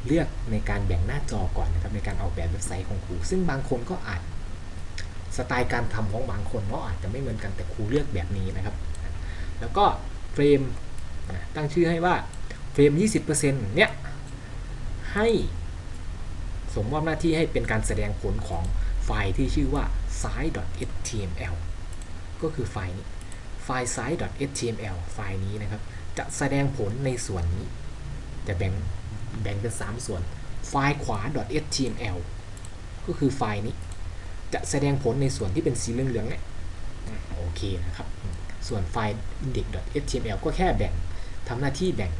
เลือกในการแบ่งหน้าจอก่อนนะครับในการออกแบบเว็บไซต์ของครูซึ่งบางคนก็อาจสไตล์การทำของบางคนก็อาจจะไม่เหมือนกันแต่ครูเลือกแบบนี้นะครับแล้วก็เฟรมตั้งชื่อให้ว่าเฟรม 20% เนี่ยให้สมมอบหน้าที่ให้เป็นการแสดงผลของไฟล์ที่ชื่อว่า size.html ก็คือไฟล์นี้ไฟล์ size.html ไฟล์นี้นะครับจะแสดงผลในส่วนนี้จะแบ่งเป็น3ส่วนไฟล์ขวา .html ก็คือไฟล์นี้จะแสดงผลในส่วนที่เป็นสีเหลืองๆเนี่ยโอเคนะครับส่วนไฟล์ index.html ก็แค่แบ่งทำหน้าที่แบ่ง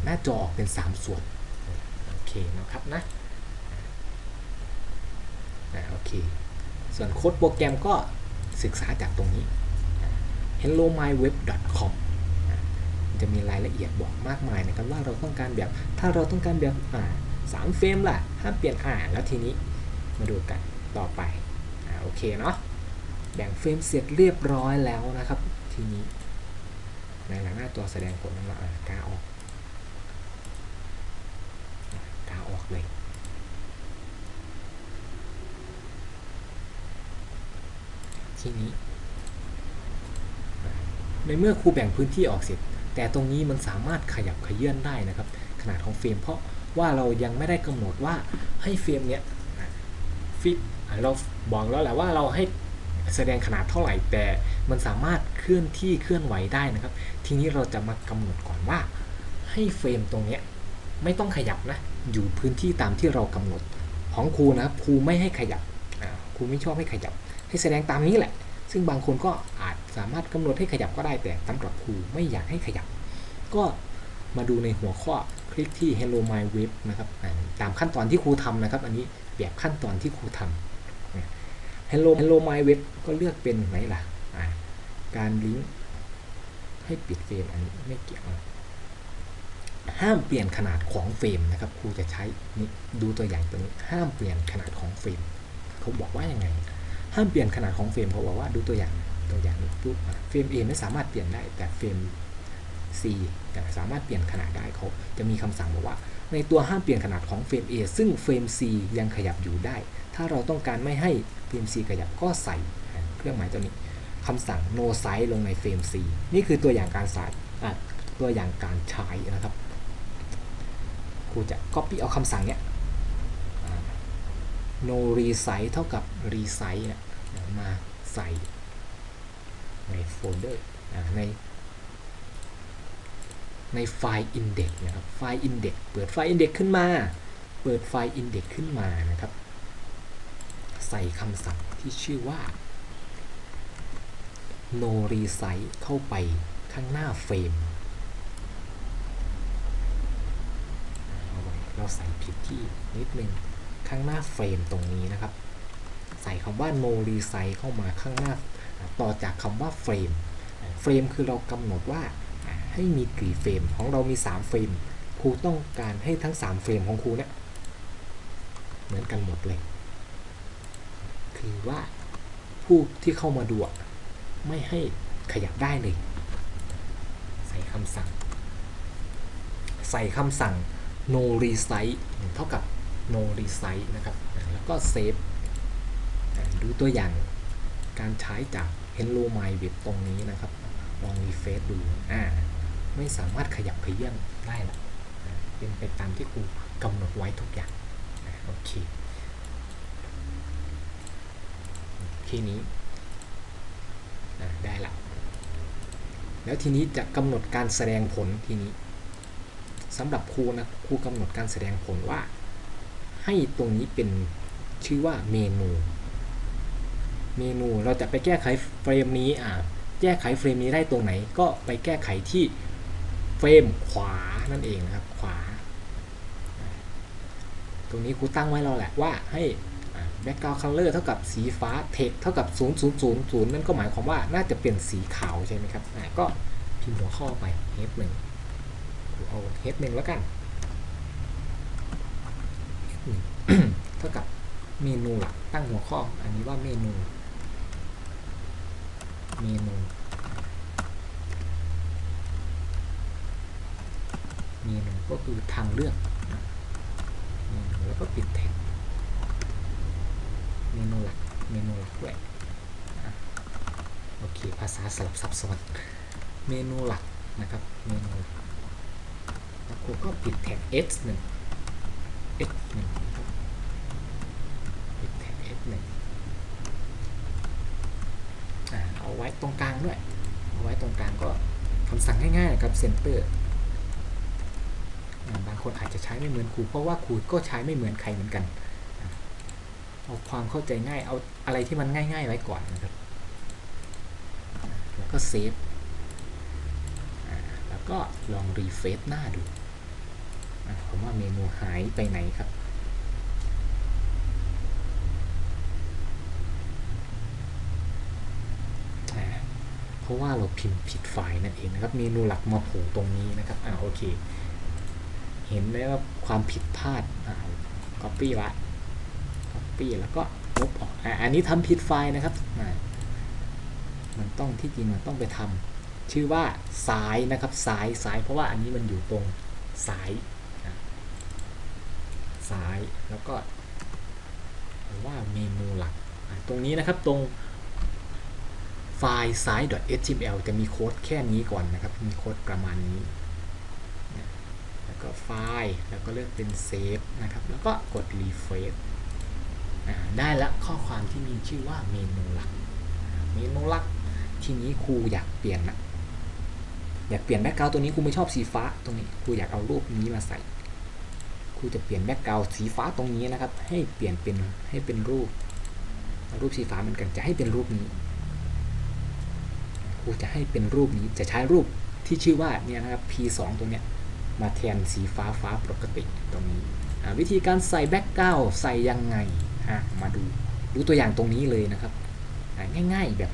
หน้าจอออกเป็น3ส่วนโอเคนะครับนะโอเคส่วนโค้ดโปรแกรมก็ศึกษาจากตรงนี้ hellomyweb.com จะมีรายละเอียดบอกมากมายนะครับว่าเราต้องการแบบถ้าเราต้องการแบบ3เฟรมล่ะห้ามเปลี่ยนแล้วทีนี้มาดูกันต่อไปโอเคเนาะแบ่งเฟรมเสร็จเรียบร้อยแล้วนะครับทีนี้ในหน้าตัวแสดงผลมากาออกเลยทีนี้ในเมื่อครูแบ่งพื้นที่ออกเสร็จแต่ตรงนี้มันสามารถขยับเขยื่อนได้นะครับขนาดของเฟรมเพราะว่าเรายังไม่ได้กำหนดว่าให้เฟรมเนี้ยฟิกเราบอกแล้วแหละว่าเราให้แสดงขนาดเท่าไหร่แต่มันสามารถเคลื่อนไหวได้นะครับทีนี้เราจะมากำหนดก่อนว่าให้เฟรมตรงเนี้ยไม่ต้องขยับนะอยู่พื้นที่ตามที่เรากำหนดของครูนะครูไม่ให้ขยับครูไม่ชอบให้ขยับให้แสดงตามนี้แหละซึ่งบางคนก็อาจสามารถกำหนดให้ขยับก็ได้แต่สำหรับครูไม่อยากให้ขยับก็มาดูในหัวข้อคลิกที่ Hello My Web นะครับตามขั้นตอนที่ครูทำนะครับอันนี้แบบขั้นตอนที่ครูทำ Hello My Web ก็เลือกเป็นไหนล่ะการลิงก์ให้ปิดเฟรมอันนี้ไม่เกี่ยวห้ามเปลี่ยนขนาดของเฟรมนะครับครูจะใช้นี่ดูตัวอย่างตัวนี้ห้ามเปลี่ยนขนาดของเฟรมเขาบอกว่ายังไงห้ามเปลี่ยนขนาดของเฟรมเขาบอกว่าดูตัวอย่างนี้ปุ๊บเฟรม A ไม่สามารถเปลี่ยนได้แต่เฟรม C สามารถเปลี่ยนขนาดได้เขาจะมีคำสั่งบอกว่าในตัวห้ามเปลี่ยนขนาดของเฟรม A ซึ่งเฟรม C ยังขยับอยู่ได้ถ้าเราต้องการไม่ให้เฟรม C ขยับก็ใส่เครื่องหมายตัวนี้คำสั่ง no size ลงในเฟรม C นี่คือตัวอย่างการใส่ตัวอย่างการใช้นะครับครูจะ copy เอาคำสั่งเนี้ยno resize เท่ากับ resize มาใส่ในโฟลเดอร์ในไฟล์ index นะครับไฟล์ index เปิดไฟล์ index ขึ้นมานะครับใส่คำสั่งที่ชื่อว่า no resize เข้าไปข้างหน้าเฟรมเราใส่ผิดที่นิดนึงข้างหน้าเฟรมตรงนี้นะครับใส่คำว่า no resize เข้ามาข้างหน้าต่อจากคำว่าเฟรมคือเรากำหนดว่าให้มีกี่เฟรมของเรามี3เฟรมครูต้องการให้ทั้ง3เฟรมของครูเนี่ยเหมือนกันหมดเลยคือว่าพ ผู้ที่เข้ามาดูไม่ให้ขยับได้เลยใส่คำสั่ง no resize เท่ากับ no resize นะครับแล้วก็เซฟดูตัวอย่างการใช้จาก Hello My Web ตรงนี้นะครับลองรีเฟรชดูไม่สามารถขยับเขยื้อนได้ละเป็นไปตามที่ครูกำหนดไว้ทุกอย่างโอเคทีนี้ได้ละแล้วทีนี้จะกำหนดการแสดงผลทีนี้สำหรับครูนะครูกำหนดการแสดงผลว่าให้ตรงนี้เป็นชื่อว่าเมนูเราจะไปแก้ไขเฟรมนี้แก้ไขเฟรมนี้ได้ตรงไหนก็ไปแก้ไขที่เฟรมขวานั่นเองนะครับขวาตรงนี้ครูตั้งไว้แล้วแหละว่าให้ background color เท่ากับสีฟ้า text เท่ากับ0000นั่นก็หมายความว่าน่าจะเป็นสีขาวใช่ไหมครับก็พิมพ์หัวข้อไป h1 เอา h1 แล้วกัน เท่ากับเมนูหลักตั้งหัวข้ออันนี้ว่าเมนูก็คือทางเลือกแล้วก็ปิดแท็กเมนูหลักด้วยโอเคภาษาสลับซับซ้อนเมนูหลักนะครับเมนูแล้วก็ปิดแท็ก S1 ปิดแท็ก S1 เอาไว้ตรงกลางด้วยเอาไว้ตรงกลางก็คำสั่งง่ายๆนะครับ Centerบางคนอาจจะใช้ไม่เหมือนครูเพราะว่าครูก็ใช้ไม่เหมือนใครเหมือนกันเอาความเข้าใจง่ายเอาอะไรที่มันง่ายๆไว้ก่อนนะครับแล้วก็เซฟแล้วก็ลองรีเฟรชหน้าดูผมว่าเมนูหายไปไหนครับเพราะว่าเราพิมพ์ผิดไฟล์นั่นเองนะครับเมนูหลักมาโผล่ตรงนี้นะครับโอเคเห็นได้ว่าความผิดพลาดcopy แล้วก็ลบออกอันนี้ทำผิดไฟล์นะครับมันต้องที่จริงมันต้องไปทำชื่อว่าซ้ายนะครับซ้ายเพราะว่าอันนี้มันอยู่ตรงซ้ายแล้วก็ว่าเมนูหลักตรงนี้นะครับตรงไฟล์ซ้าย .html จะมีโค้ดแค่นี้ก่อนนะครับมีโค้ดประมาณนี้แล้วก็ไฟล์แล้วก็เลือกเป็นเซฟนะครับแล้วก็กดรีเฟรชได้ละข้อความที่มีชื่อว่าเมนูหลักทีนี้ครูอยากเปลี่ยนแบ็คกราวด์ตัวนี้ครูไม่ชอบสีฟ้าตรงนี้ครูอยากเอารูปนี้มาใส่ครูจะเปลี่ยนแบ็คกราวด์สีฟ้าตรงนี้นะครับให้เปลี่ยนเป็นรูปสีฟ้าเหมือนกันจะให้เป็นรูปนี้ครูจะให้เป็นรูปนี้จะใช้รูปที่ชื่อว่าเนี่ยนะครับ P2 ตรงเนี้ยมาแทนสีฟ้าปกติตรงนี้วิธีการใส่แบ็คกราวด์ใส่ยังไงมาดูตัวอย่างตรงนี้เลยนะครับง่ายๆแบบ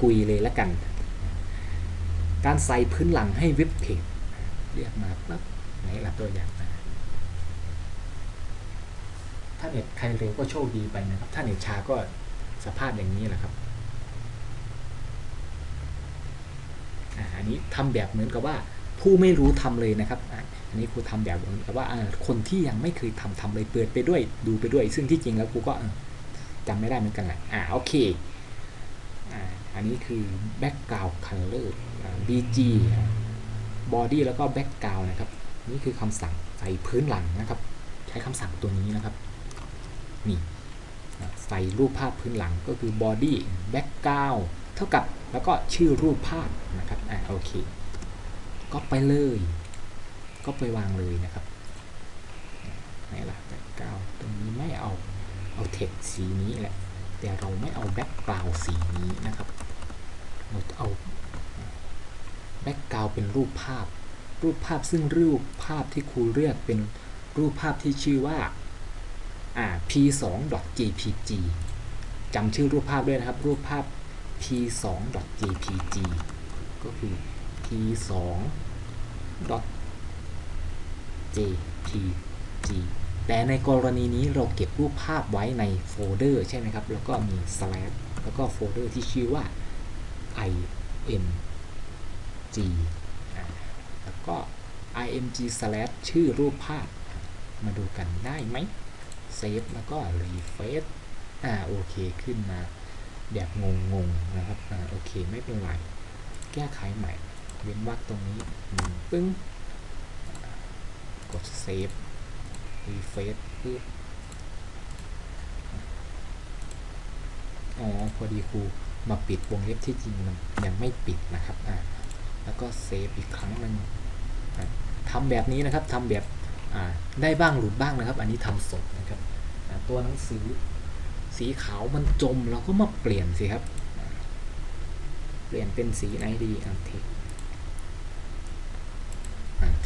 กุยๆเลยแล้วกันการใส่พื้นหลังให้เว็บเพจเรียกมาปั๊บไหนละตัวอย่างถ้าเน็ตใครเร็วก็โชคดีไปนะครับถ้าเน็ตช้าก็สภาพอย่างนี้แหละครับอันนี้ทำแบบเหมือนกับว่าผู้ไม่รู้ทำเลยนะครับอันนี้ครูทำแบบเหมือนกับว่าคนที่ยังไม่เคยทำเลยเปิดไปด้วยดูไปด้วยซึ่งที่จริงแล้วครูก็จำไม่ได้เหมือนกันแหละโอเคอันนี้คือ background color bg body แล้วก็ background นะครับนี่คือคำสั่งใส่พื้นหลังนะครับใช้คำสั่งตัวนี้นะครับนี่ใส่รูปภาพพื้นหลังก็คือ body background เท่ากับแล้วก็ชื่อรูปภาพนะครับโอเคก็ไปเลยก็ไปวางเลยนะครับไหนล่ะ background ตรงนี้ไม่เอา text สีนี้แหละแต่เราไม่เอา background สีนี้นะครับเราจะเอา background เป็นรูปภาพซึ่งรูปภาพที่ครูเลือกเป็นรูปภาพที่ชื่อว่าp2.jpg จำชื่อรูปภาพด้วยนะครับรูปภาพ p2.jpg ก็คือ p2.jpg แต่ในกรณีนี้เราเก็บรูปภาพไว้ในโฟลเดอร์ใช่ไหมครับแล้วก็มี slash แล้วก็โฟลเดอร์ที่ชื่อว่า img แล้วก็ img slash ชื่อรูปภาพมาดูกันได้ไหมเซฟแล้วก็รีเฟรชโอเคขึ้นมาแบบงงๆนะครับโอเคไม่เป็นไรแก้ไขใหม่เว้นวรรคตรงนี้ปึ้งกดเซฟรีเฟรชปึ๊บพอดีครูมาปิดวงเล็บที่จริงมันยังไม่ปิดนะครับแล้วก็เซฟอีกครั้งหนึ่งทำแบบนี้นะครับทำแบบได้บ้างหลุดบ้างนะครับอันนี้ทำสดนะครับตัวหนังสือสีขาวมันจมเราก็มาเปลี่ยนสิครับเปลี่ยนเป็นสีไหนดีเ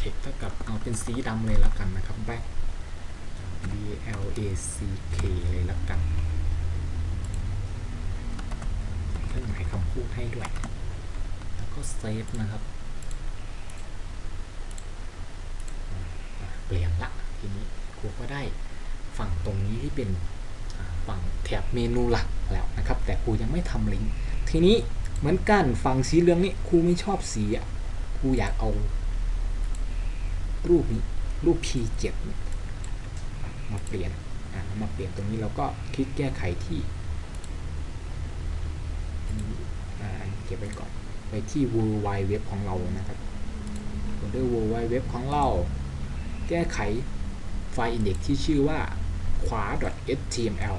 ทคเท่ากับเอาเป็นสีดำเลยแล้วกันนะครับแบ็ค black เลยแล้วกันเครื่องหมายคำพูดให้ด้วยแล้วก็เซฟนะครับเปลี่ยนละทีนี้ครูก็ได้ฝั่งตรงนี้ที่เป็นฝั่งแถบเมนูหลักแล้วนะครับแต่ครูยังไม่ทำลิงก์ทีนี้เหมือนกันฝั่งสีเหลืองนี่ครูไม่ชอบสีครูอยากเอารูปนี้รูป P7 มาเปลี่ยนตรงนี้เราก็คลิกแก้ไขที่เก็บไว้ก่อนไปที่ World Wide Web ของเรานะครับโฟลเดอร์ World Wide Web ของเราแก้ไขไฟล์ index ที่ชื่อว่าขวา .html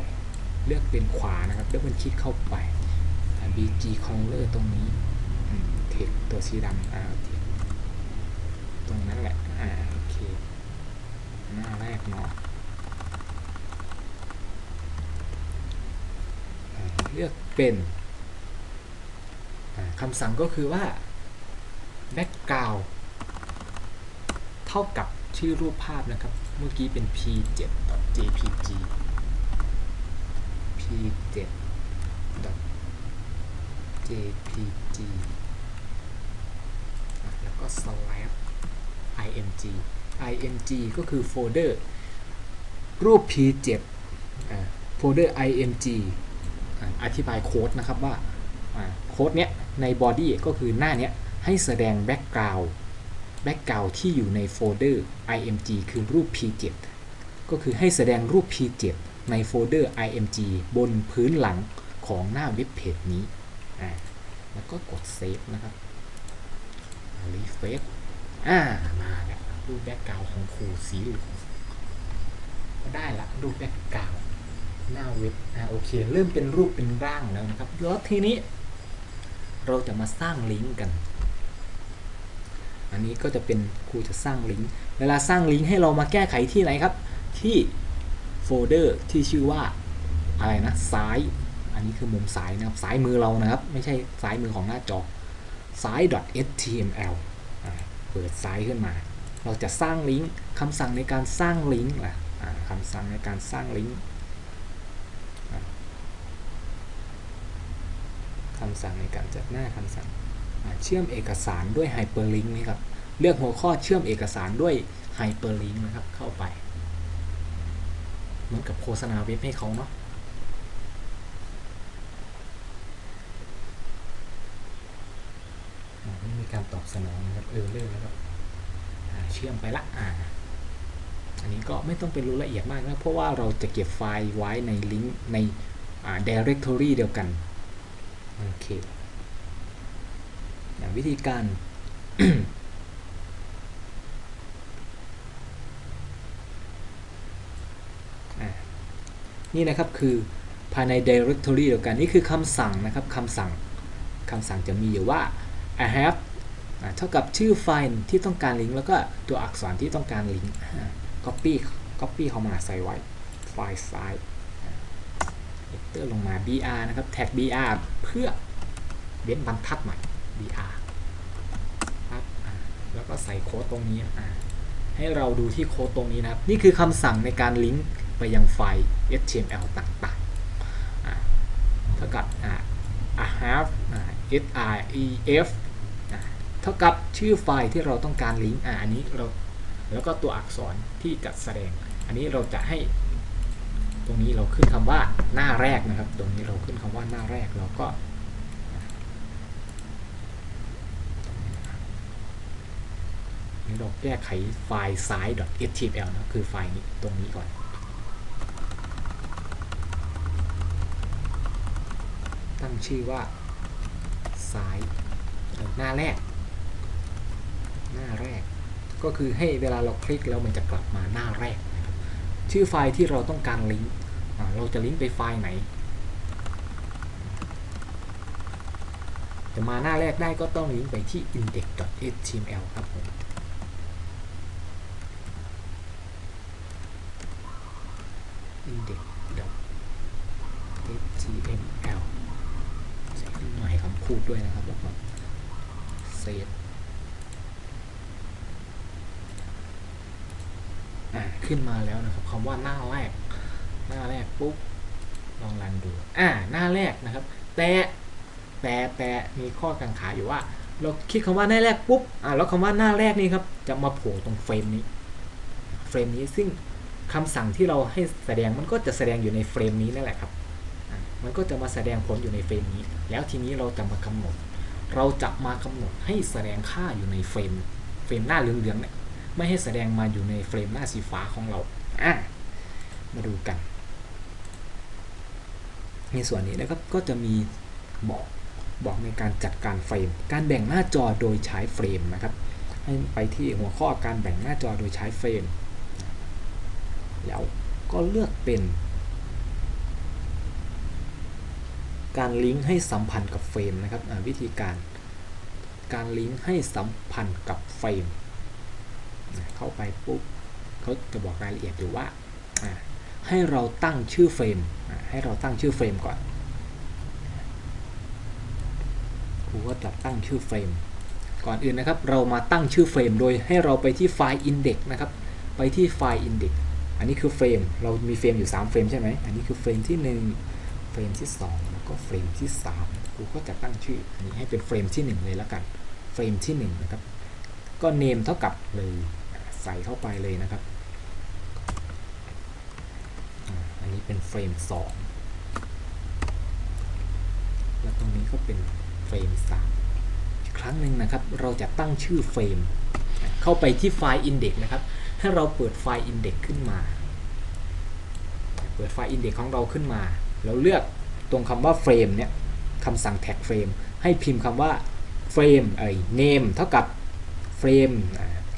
เลือกเป็นขวานะครับแล้วมันคลิกเข้าไป bg color ตรงนี้เทคตัวสีดำตรงนั้นแหละโอเคหน้าแรกเนาะเลือกเป็นคำสั่งก็คือว่า background เท่ากับชื่อรูปภาพนะครับเมื่อกี้เป็น p7.jpg p7.jpg แล้วก็ slash img ก็คือโฟลเดอร์รูป p7 โฟลเดอร์ img อธิบายโค้ดนะครับว่าโค้ดเนี้ยใน body ก็คือหน้าเนี้ยให้แสดง background ที่อยู่ในโฟลเดอร์ img คือรูป p7 ก็คือให้แสดงรูป p7 ในโฟลเดอร์ img บนพื้นหลังของหน้าเว็บเพจนี้แล้วก็กดเซฟนะครับรีเฟรชมาแล้วรูปแบ็กกราวด์ของครูสีเหลืองก็ได้ละรูปแบ็กกราวด์หน้าเว็บโอเคเริ่มเป็นรูปเป็นร่างแล้วนะครับแล้วทีนี้เราจะมาสร้างลิงก์กันอันนี้ก็จะเป็นครูจะสร้างลิงก์เวลาสร้างลิงก์ให้เรามาแก้ไขที่ไหนครับที่โฟลเดอร์ที่ชื่อว่าอะไรนะซ้ายอันนี้คือมุมซ้ายนะครับซ้ายมือเรานะครับไม่ใช่ซ้ายมือของหน้าจอซ้าย .html เปิดซ้ายขึ้นมาเราจะสร้างลิงก์คำสั่งในการสร้างลิงก์คำสั่งในการสร้างลิงก์คำสั่งในการจัดหน้าคำสั่งเชื่อมเอกสารด้วยไฮเปอร์ลิงก์นี่ครับเลือกหัวข้อเชื่อมเอกสารด้วยไฮเปอร์ลิงก์นะครับเข้าไปเหมือนกับโฆษณาเว็บให้เขาเนาะไม่มีการตอบสนองนะครับเลื่อนแล้วก็เชื่อมไปละอันนี้ก็ไม่ต้องเป็นรู้ละเอียดมากนะเพราะว่าเราจะเก็บไฟล์ไว้ในลิงก์ในdirectory เดียวกันโอเควิธีการ นี่นะครับคือภายใน directory เดียวกันนี่คือคำสั่งนะครับคำสั่งจะมีอยู่ว่า I have เท่ากับชื่อไฟล์ที่ต้องการลิงก์แล้วก็ตัวอักษรที่ต้องการลิงก์copy เข้ามาใส่ไว้ไฟล์ซ้ายเตอร์ลงมา br นะครับแท็ก br เพื่อเว้นบรรทัดใหม่ br แล้วก็ใส่โค้ดตรงนี้ให้เราดูที่โค้ดตรงนี้นะครับนี่คือคำสั่งในการลิงก์ไปยังไฟล์ html ต่างๆเท่ากับhave href เท่ากับชื่อไฟล์ที่เราต้องการลิงก์อันนี้เราแล้วก็ตัวอักษรที่จัดแสดงอันนี้เราจะให้ ตรงนี้เราขึ้นคำว่าหน้าแรกนะครับตรงนี้เราขึ้นคำว่าหน้าแรกเราก็นี่เราแก้ไขไฟล์ size.html นะคือไฟล์นี้ตรงนี้ก่อนตั้งชื่อว่า size หน้าแรกก็คือให้เวลาเราคลิกแล้วมันจะกลับมาหน้าแรกนะครับชื่อไฟล์ที่เราต้องการลิงก์เราจะลิงก์ไปไฟล์ไหนจะมาหน้าแรกได้ก็ต้องลิงก์ไปที่ index.html ครับผมindex.html ใส่หน่อยคำพูดด้วยนะครับแล้วก็เซฟขึ้นมาแล้วนะครับคำว่าหน้าแรกปุ๊บลองรันดูหน้าแรกนะครับแต่มีข้อกังขาอยู่ว่าเราคลิกคำว่าหน้าแรกปุ๊บแล้วคำว่าหน้าแรกนี่ครับจะมาโผล่ตรงเฟรมนี้ซึ่งคำสั่งที่เราให้แสดงมันก็จะแสดงอยู่ในเฟรมนี้นั่นแหละครับมันก็จะมาแสดงผลอยู่ในเฟรมนี้แล้วทีนี้เราจะมากำหนดให้แสดงค่าอยู่ในเฟรมหน้าเหลืองๆเนี่ยไม่ให้แสดงมาอยู่ในเฟรมหน้าสีฟ้าของเรามาดูกันในส่วนนี้นะครับก็จะมีบอกในการจัดการเฟรมการแบ่งหน้าจอโดยใช้เฟรมนะครับให้ไปที่หัวข้อการแบ่งหน้าจอโดยใช้เฟรมแล้วก็เลือกเป็นการลิงก์ให้สัมพันธ์กับเฟรมนะครับวิธีการลิงก์ให้สัมพันธ์กับเฟรมเข้าไปปุ๊บเขาจะบอกรายละเอียดอยู่ว่าให้เราตั้งชื่อเฟรมก่อนครูก็จะตั้งชื่อเฟรมก่อนอื่นนะครับเรามาตั้งชื่อเฟรมโดยให้เราไปที่ไฟล์ index นะครับไปที่ไฟล์ index อันนี้คือเฟรมเรามีเฟรมอยู่3เฟรมใช่ไหมอันนี้คือเฟรมที่1เฟรมที่2แล้วก็เฟรมที่3ครูก็จะตั้งชื่ออันนี้ให้เป็นเฟรมที่1เลยแล้วกันเฟรมที่1นะครับก็เนมเท่ากับเลยใส่เข้าไปเลยนะครับอันนี้เป็นเฟรม2แล้วตรงนี้ก็เป็นเฟรม3อีกครั้งหนึ่งนะครับเราจะตั้งชื่อเฟรมเข้าไปที่ไฟล์ index นะครับให้เราเปิดไฟล์ index ขึ้นมาของเราขึ้นมาแล้วเลือกตรงคำว่าเฟรมเนี่ยคำสั่งแท็กเฟรมให้พิมพ์คำว่าเฟรมname เท่ากับเฟรม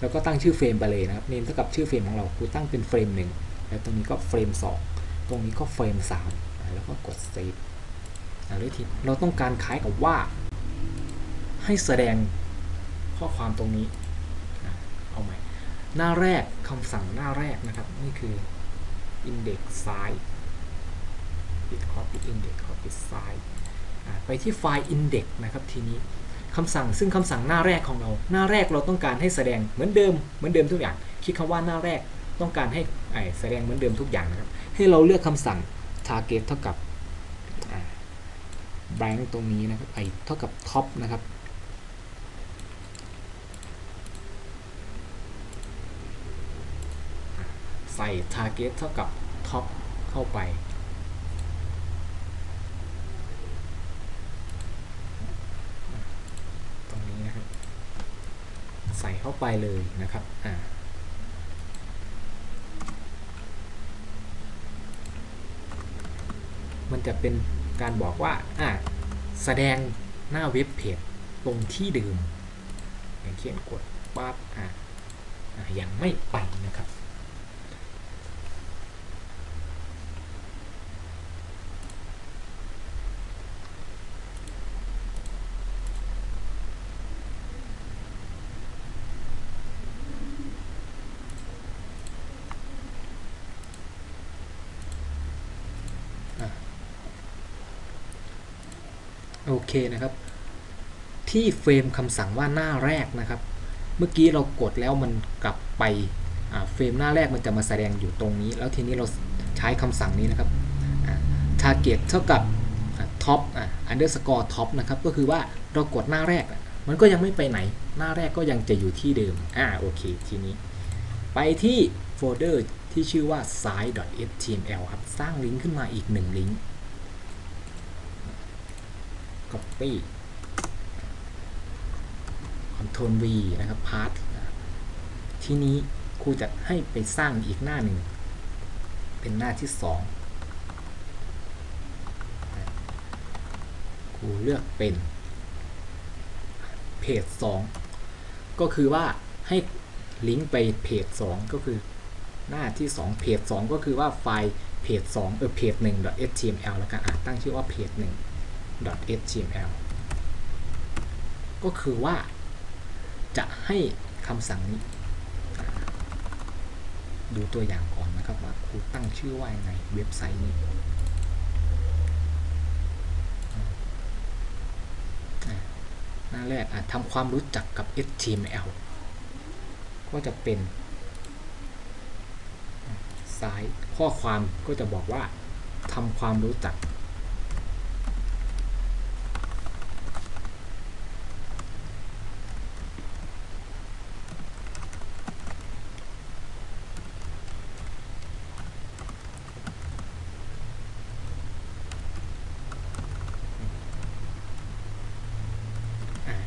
แล้วก็ตั้งชื่อเฟรมไปเลยนะครับ name เท่ากับชื่อเฟรมของเราคือตั้งเป็นเฟรม1แล้วตรงนี้ก็เฟรม2ตรงนี้ก็เฟรม3แล้วก็กด save แล้วทีเราต้องการคล้ายกับว่าให้แสดงข้อความตรงนี้เอาใหม่หน้าแรกคำสั่งหน้าแรกนะครับนี่คือ index size copy index copy size ไปที่ไฟล์ index นะครับทีนี้คำสั่งหน้าแรกของเราหน้าแรกเราต้องการให้แสดงเหมือนเดิมทุกอย่างคลิกคำว่าหน้าแรกต้องการให้แสดงเหมือนเดิมทุกอย่างนะครับให้เราเลือกคำสั่ง target เท่ากับblank ตรงนี้นะครับเท่ากับ top นะครับใส่ target เท่ากับ top เข้าไปตรงนี้นะครับใส่เข้าไปเลยนะครับมันจะเป็นการบอกว่าแสดงหน้าเว็บเพจตรงที่เดิมอย่างเช่นกดปั๊บยังไม่ไปนะครับ โอเคนะครับที่เฟรมคำสั่งว่าหน้าแรกนะครับเมื่อกี้เรากดแล้วมันกลับไปเฟรมหน้าแรกมันจะมาแสดงอยู่ตรงนี้แล้วทีนี้เราใช้คำสั่งนี้นะครับ target เท่ากับ top underscore top นะครับก็คือว่าเรากดหน้าแรกมันก็ยังไม่ไปไหนหน้าแรกก็ยังจะอยู่ที่เดิมโอเคทีนี้ไปที่โฟลเดอร์ ที่ชื่อว่า site.html ครับสร้างลิงก์ขึ้นมาอีก1ลิงก์ copy Ctrl V นะครับ path ทีนี้ครูจะให้ไปสร้างอีกหน้าหนึ่งเป็นหน้าที่2ครูเลือกเป็นเพจ2ก็คือว่าให้ลิงก์ไปเพจ2ก็คือหน้าที่2เพจ2ก็คือว่าไฟล์เพจ2เพจ 1.html แล้วกันตั้งชื่อว่าเพจ 1.html ก็คือว่าจะให้คำสั่งนี้ดูตัวอย่างก่อนนะครับว่าครูตั้งชื่อว่ายังไงเว็บไซต์นี้หน้าแรกทำความรู้จักกับ HTML ก็จะเป็นซ้ายข้อความก็จะบอกว่าทำความรู้จัก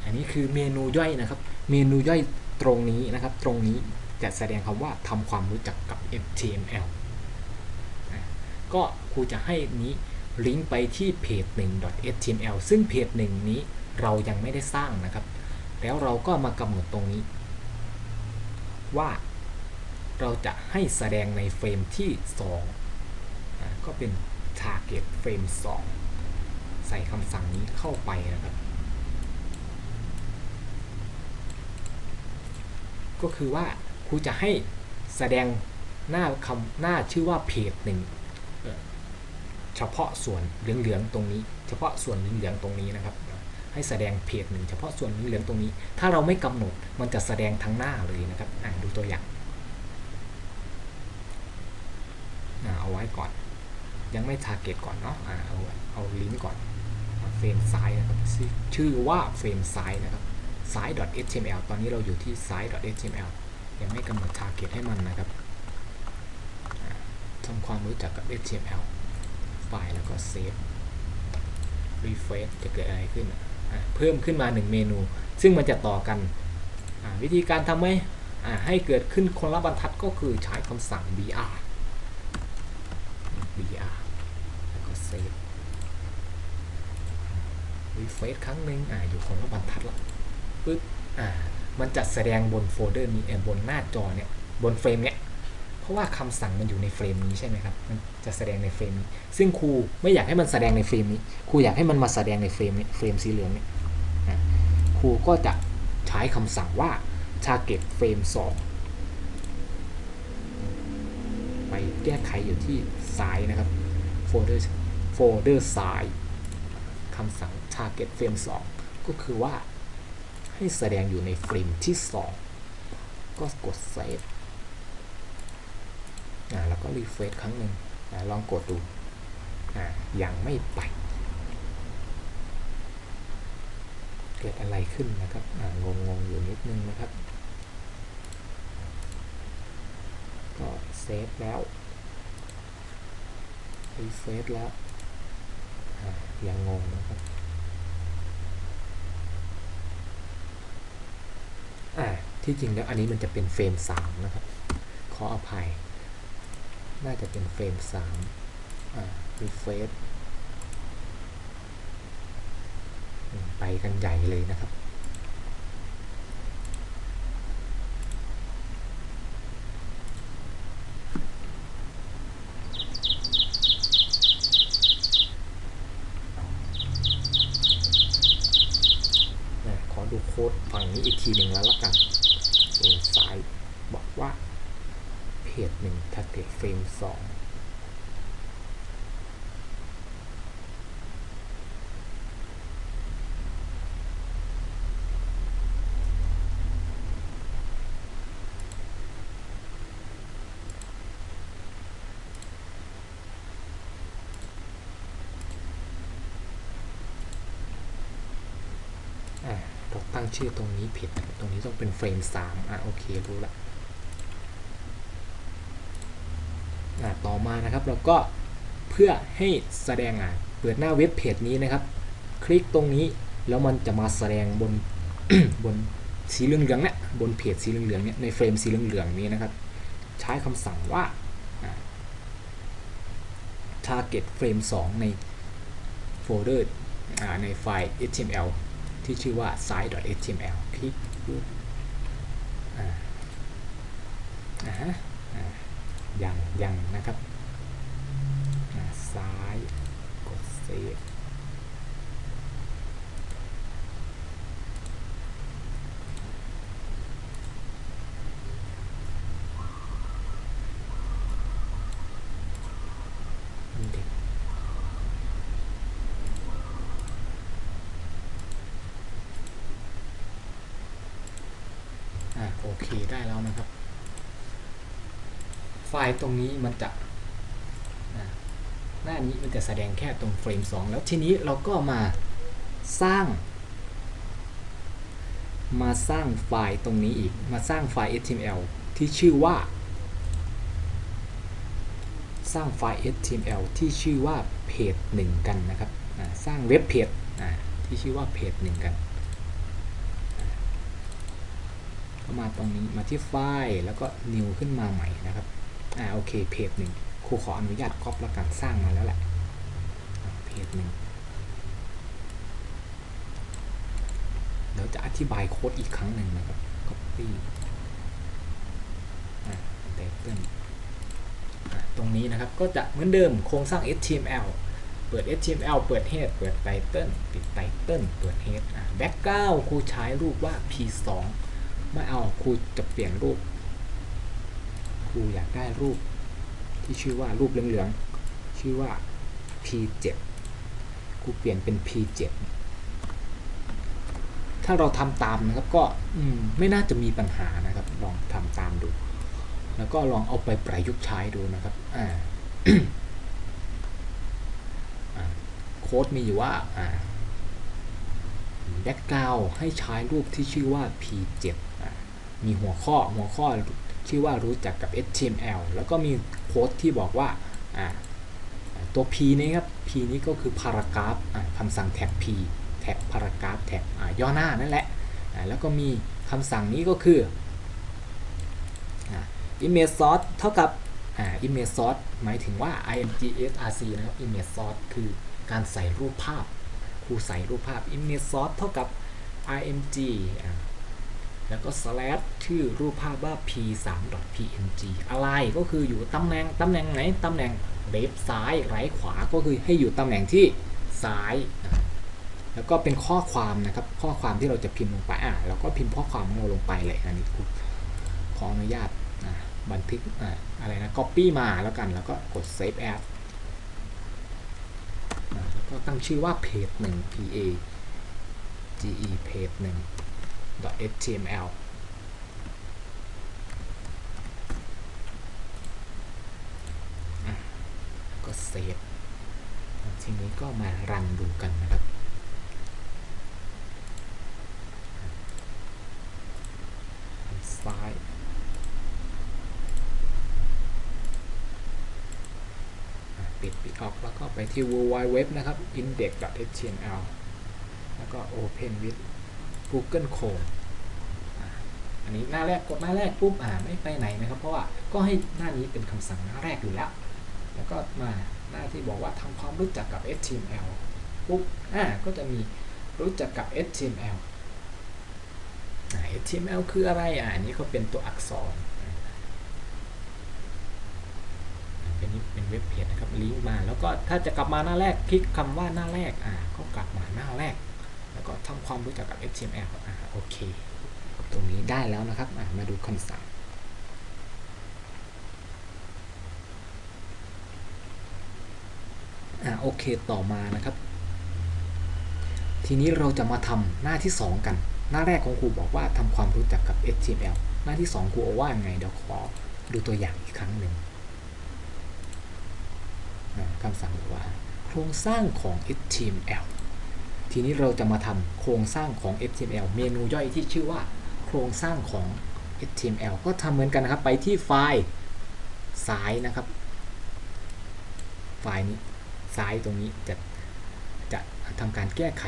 อันนี้คือเมนูย่อยนะครับเมนูย่อยตรงนี้นะครับตรงนี้จะแสดงคำว่าทำความรู้จักกับ HTML ก็ครูจะให้นี้ลิงก์ไปที่เพจ 1.html ซึ่งเพจ 1 นี้เรายังไม่ได้สร้างนะครับแล้วเราก็มากำหนดตรงนี้ว่าเราจะให้แสดงในเฟรมที่2ก็เป็น target frame 2ใส่คำสั่งนี้เข้าไปนะครับก็คือว่าครูจะให้แสดงหน้าชื่อว่าเพจ 1เฉพาะส่วนเหลืองๆตรงนี้เฉพาะส่วนเหลืองๆตรงนี้นะครับให้แสดงเพจ 1เฉพาะส่วนเหลืองๆตรงนี้ถ้าเราไม่กำหนดมันจะแสดงทั้งหน้าเลยนะครับดูตัวอย่างเอาไว้ก่อนยังไม่ target ก่อนเนาะเอาลิงก์ก่อนเฟรมซ้ายนะครับชื่อว่าเฟรมซ้ายนะครับsite.html ตอนนี้เราอยู่ที่ site.html ยังไม่กำหนด target ให้มันนะครับทำความรู้จักกับ html ไฟล์แล้วก็เซฟ refresh จะเกิดอะไรขึ้นเพิ่มขึ้นมา1เมนูซึ่งมันจะต่อกันวิธีการทำให้เกิดขึ้นคนละบรรทัดก็คือใช้คำสั่ง br แล้วก็เซฟ refresh ครั้งหนึ่งอยู่คนละบรรทัดแล้วปึ๊บมันจะแสดงบนโฟลเดอร์นี้บนหน้าจอเนี่ยบนเฟรมเนี้ยเพราะว่าคำสั่งมันอยู่ในเฟรมนี้ใช่ไหมครับมันจะแสดงในเฟรมนี้ซึ่งครูไม่อยากให้มันแสดงในเฟรมนี้ครูอยากให้มันมาแสดงในเฟรมนี้เฟรมสีเหลืองเนี่ยครูก็จะใช้คำสั่งว่า target frame 2ไปแก้ไขอยู่ที่ซ้ายนะครับโฟลเดอร์ซ้ายคำสั่ง target frame 2ก็คือว่าให้แสดงอยู่ในเฟรมที่2ก็กดเซฟแล้วก็รีเฟรชครั้งหนึ่งลองกดดูยังไม่ไปเกิดอะไรขึ้นนะครับงงอยู่นิดนึงนะครับก็เซฟแล้วรีเฟรชแล้วยังงงนะครับที่จริงแล้วอันนี้มันจะเป็นเฟรม3นะครับขออภัยน่าจะเป็นเฟรม3refresh ไปกันใหญ่เลยนะครับขอดูโค้ดฝั่งนี้อีกทีหนึ่งแล้วละกันเฟรมซ้ายบอกว่าเพจ 1 target frame 2เราตั้งชื่อตรงนี้ผิดตรงนี้ต้องเป็นเฟรม3โอเครู้ละ มานะครับเราก็เพื่อให้แสดงเปิดหน้าเว็บเพจนี้นะครับคลิกตรงนี้แล้วมันจะมาแสดงบน บนสีเหลืองๆเนี่ยบนเพจสีเหลืองๆเนี่ยในเฟรมสีเหลืองๆนี้นะครับใช้คำสั่งว่า target frame 2 ในโฟลเดอร์ในไฟล์ html ที่ชื่อว่า site.html คลิกยังนะครับซ้ายกดเซฟโอเคได้แล้วนะครับไฟล์ตรงนี้มันจะหน้านี้มันจะแสดงแค่ตรงเฟรม 2แล้วทีนี้เราก็มาสร้างไฟล์ตรงนี้อีกมาสร้างไฟล์ html ที่ชื่อว่าเพจ 1กันนะครับสร้างเว็บเพจที่ชื่อว่าเพจ 1กันก็มาตรงนี้มาที่ไฟล์แล้วก็ new ขึ้นมาใหม่นะครับโอเคเพจ 1ครูขออนุญาตก๊อปแล้วกันสร้างมาแล้วแหละเพจ 1เดี๋ยวจะอธิบายโค้ดอีกครั้งหนึ่งนะครับ copy ตรงนี้นะครับก็จะเหมือนเดิมโครงสร้าง html เปิด html เปิด head เปิด title ปิด title เปิด head background ครูใช้รูปว่า p2 ไม่เอาครูจะเปลี่ยนรูปครูอยากได้รูปที่ชื่อว่ารูปเหลืองๆชื่อว่า p7 ครูเปลี่ยนเป็น p7 ถ้าเราทำตามนะครับก็ไม่น่าจะมีปัญหานะครับลองทำตามดูแล้วก็ลองเอาไปประยุกต์ใช้ดูนะครับโค้ดมีอยู่ว่าแบ็กกราวด์ให้ใช้รูปที่ชื่อว่า p7 มีหัวข้อชื่อว่ารู้จักกับ html แล้วก็มีโค้ดที่บอกว่าตัว p นี้ครับ p นี้ก็คือ paragraph คำสั่งแท็ก p แท็ก paragraph แท็กย่อหน้านั่นแหละแล้วก็มีคำสั่งนี้ก็คือimage source เท่ากับimage source หมายถึงว่า imgsrc นะครับ image source คือการใส่รูปภาพครูใส่รูปภาพ image source เท่ากับ img แล้วก็ slash ชื่อรูปภาพว่า p3.png อะไรก็คืออยู่ตำแหน่งไหนตำแหน่งเลฟซ้ายไรขวาก็คือให้อยู่ตำแหน่งที่ซ้ายแล้วก็เป็นข้อความนะครับข้อความที่เราจะพิมพ์ลงไปเราก็พิมพ์ข้อความของเราลงไปเลยอันนี้ขออนุญาตบันทึกอะไรนะ copy มาแล้วกันแล้วก็กด save as แล้วก็ตั้งชื่อว่าเพจ 1 เพจ 1 .html ก็เซฟทีนี้ก็มารันดูกันนะครับซ้ายปิดออกแล้วก็ไปที่ www นะครับ index.html แล้วก็ open with Google Chrome อันนี้หน้าแรกกดหน้าแรกปุ๊บไม่ไปไหนนะครับเพราะว่าก็ให้หน้านี้เป็นคำสั่งหน้าแรกอยู่แล้วแล้วก็มาหน้าที่บอกว่าทำความรู้จักกับ html ปุ๊บก็จะมีรู้จักกับ html html คืออะไรอันนี้ก็เป็นตัวอักษรเป็นเว็บเพจนะครับลิงก์มาแล้วก็ถ้าจะกลับมาหน้าแรกคลิกคำว่าหน้าแรกก็กลับมาหน้าแรกแล้วก็ทำความรู้จักกับ html โอเคตรงนี้ได้แล้วนะครับมาดูคำสั่งโอเคต่อมานะครับทีนี้เราจะมาทำหน้าที่2กันหน้าแรกของครูบอกว่าทำความรู้จักกับ html หน้าที่2ครูเอาว่ายังไงเดี๋ยวขอดูตัวอย่างอีกครั้งหนึ่งคำสั่งบอกว่าโครงสร้างของ html ทีนี้เราจะมาทำโครงสร้างของ html เมนูย่อยที่ชื่อว่าโครงสร้างของ html ก็ทำเหมือนกันนะครับไปที่ไฟล์ซ้ายนะครับ ไฟล์นี้ซ้ายตรงนี้จะทำการแก้ไข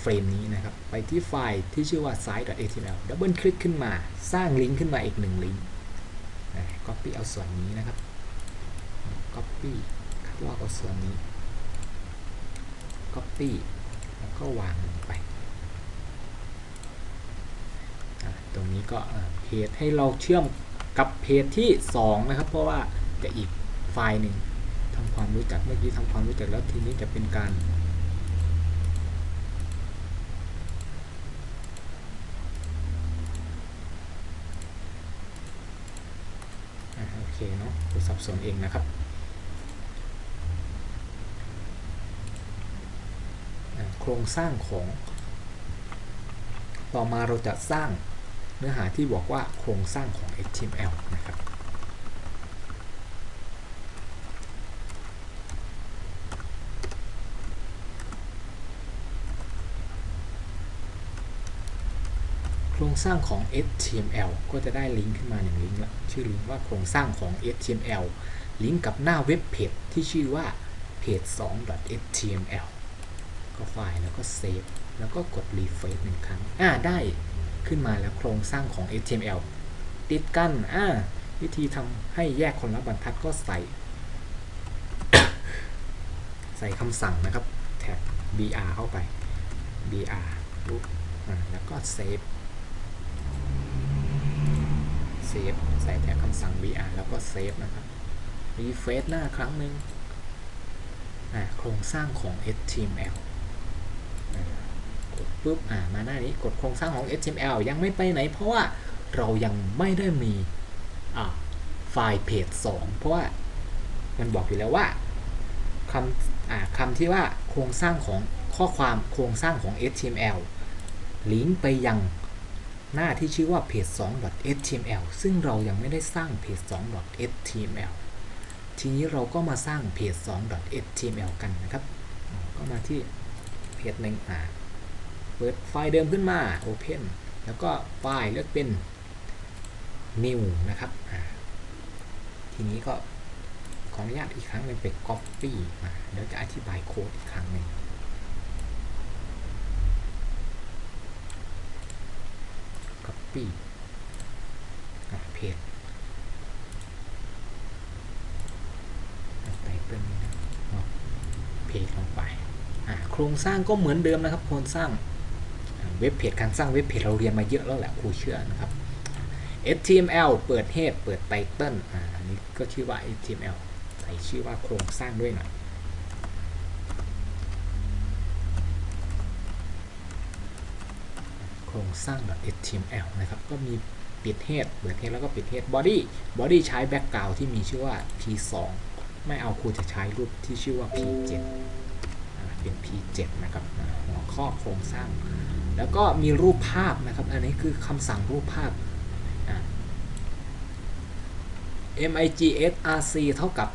เฟรมนี้นะครับไปที่ไฟล์ที่ชื่อว่า site.html ดับเบิลคลิกขึ้นมาสร้างลิงก์ขึ้นมาอีก1ลิงก์ copy เอาส่วนนี้นะครับ copy คัดลอกเอาส่วนนี้ copy แล้วก็วางลงไปตรงนี้ก็เพจให้เราเชื่อมกับเพจที่2นะครับเพราะว่าจะอีกไฟล์หนึ่งทำความรู้จักเมื่อกี้ทำความรู้จักแล้วทีนี้จะเป็นการโอเคเนาะดูสับสนเองนะครับโครงสร้างของต่อมาเราจะสร้างเนื้อหาที่บอกว่าโครงสร้างของ HTML นะครับโครงสร้างของ HTML ก็จะได้ลิงก์ขึ้นมา1ลิงก์ละชื่อลิงก์ว่าโครงสร้างของ HTML ลิงก์กับหน้าเว็บเพจที่ชื่อว่า page2.html ก็ไฟล์แล้วก็เซฟแล้วก็กด refresh 1 ครั้งได้ขึ้นมาแล้วโครงสร้างของ HTML ติดกันวิธีทำให้แยกคนละบรรทัดก็ใส่คำสั่งนะครับแท็ก br เข้าไป br ปุ๊บแล้วก็เซฟใส่แท็กคำสั่ง br แล้วก็เซฟนะครับ refresh หน้าครั้งหนึ่งโครงสร้างของ HTML กดปุ๊บมาหน้านี้กดโครงสร้างของ HTML ยังไม่ไปไหนเพราะว่าเรายังไม่ได้มีไฟล์เพจ2เพราะว่ามันบอกอยู่แล้วว่าคำที่ว่าโครงสร้างของข้อความโครงสร้างของ HTML ลิงก์ไปยังหน้าที่ชื่อว่า page2.html ซึ่งเรายังไม่ได้สร้าง page2.html ทีนี้เราก็มาสร้าง page2.html กันนะครับก็มาที่เพจหนึ่งเปิดไฟล์เดิมขึ้นมา Open แล้วก็ไฟล์เลือกเป็น New นะครับทีนี้ก็ขออนุญาตอีกครั้งหนึ่งไป Copy มาเดี๋ยวจะอธิบายโค้ดอีกครั้งหนึ่ง Copy เพจไตเติ้ลนี้นะเพจลงไปโครงสร้างก็เหมือนเดิมนะครับโครงสร้างเว็บเพจการสร้างเว็บเพจเราเรียนมาเยอะแล้วแหละครูเชื่อนะครับ HTML เปิด head เปิด title อันนี้ก็ชื่อว่า HTML ใส่ชื่อว่าโครงสร้างด้วยหน่อยโครงสร้าง .html นะครับก็มีปิด head เปิด head แล้วก็ปิด head body ใช้ background ที่มีชื่อว่า p2 ไม่เอาครูจะใช้รูปที่ชื่อว่า p7 เป็น p7 นะครับหัวข้อโครงสร้างแล้วก็มีรูปภาพนะครับอันนี้คือคำสั่งรูปภาพmigsrc เท่ากับ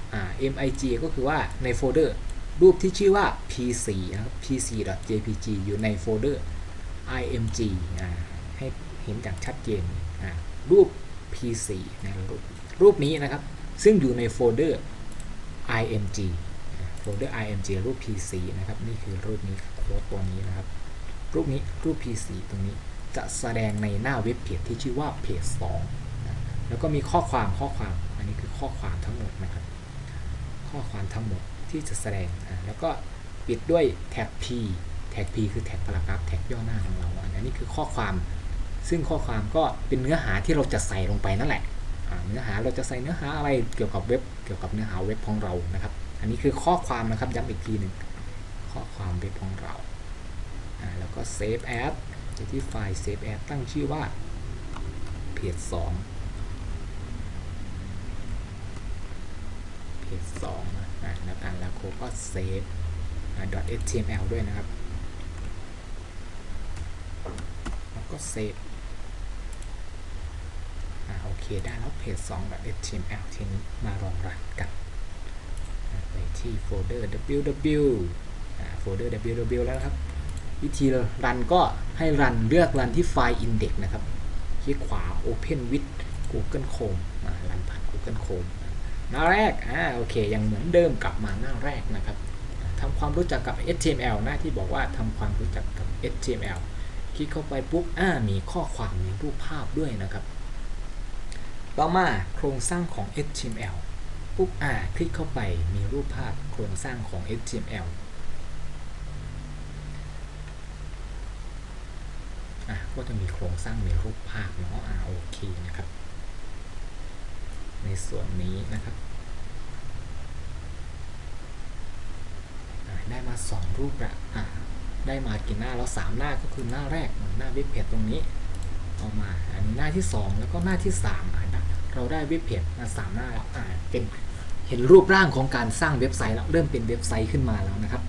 mig ก็คือว่าในโฟลเดอร์รูปที่ชื่อว่า p4 นะครับ p4.jpg อยู่ในโฟลเดอร์ img ให้เห็นอย่างชัดเจนรูป p4 นะรูปนี้นะครับซึ่งอยู่ในโฟลเดอร์ img โฟลเดอร์ img รูป p4 นะครับนี่คือรูปนี้โค้ดตัวนี้นะครับรูปนี้รูป p4 ตรงนี้จะแสดงในหน้าเว็บเพจที่ชื่อว่าเพจ2แล้วก็มีข้อความอันนี้คือข้อความทั้งหมดนะครับข้อความทั้งหมดที่จะแสดงแล้วก็ปิดด้วยแท็ก p คือแท็กพารากราฟแท็กย่อหน้าของเราอันนี้คือข้อความซึ่งข้อความก็เป็นเนื้อหาที่เราจะใส่ลงไปนั่นแหละเนื้อหาเราจะใส่เนื้อหาอะไรเกี่ยวกับเว็บเกี่ยวกับเนื้อหาเว็บของเรานะครับอันนี้คือข้อความนะครับย้ำอีกทีหนึ่งข้อความเว็บของเราแล้วก็ save as ที่ไฟล์ save as ตั้งชื่อว่าเพจ2แล้วครูก็ save .html ด้วยนะครับแล้วก็ save โอเคได้แล้วเพจ2.html ทีนี้มาลองรันกันไปที่โฟลเดอร์ www โฟลเดอร์ www แล้วครับวิธีรันก็ให้รันเลือกรันที่ไฟล์ index นะครับคลิกขวา open with Google Chrome รันผ่าน Google Chrome หน้าแรกโอเคยังเหมือนเดิมกลับมาหน้า แรกนะครับทำความรู้จักกับ HTML หน้าที่บอกว่าทำความรู้จักกับ HTML คลิกเข้าไปปุ๊บมีข้อความมีรูปภาพด้วยนะครับต่อมาโครงสร้างของ HTML ปุ๊บคลิกเข้าไปมีรูปภาพโครงสร้างของ HTML ก็จะมีโครงสร้างมีรูปภาพเนาะโอเคนะครับในส่วนนี้นะครับได้มา2รูปละได้มากี่หน้าแล้ว3หน้าก็คือหน้าแรกหน้าเว็บเพจตรงนี้เอามาอันนี้หน้าที่2แล้วก็หน้าที่3เราได้เว็บเพจมา3หน้าแล้วเป็นเห็นรูปร่างของการสร้างเว็บไซต์แล้วเริ่มเป็นเว็บไซต์ขึ้นมาแล้วนะครับ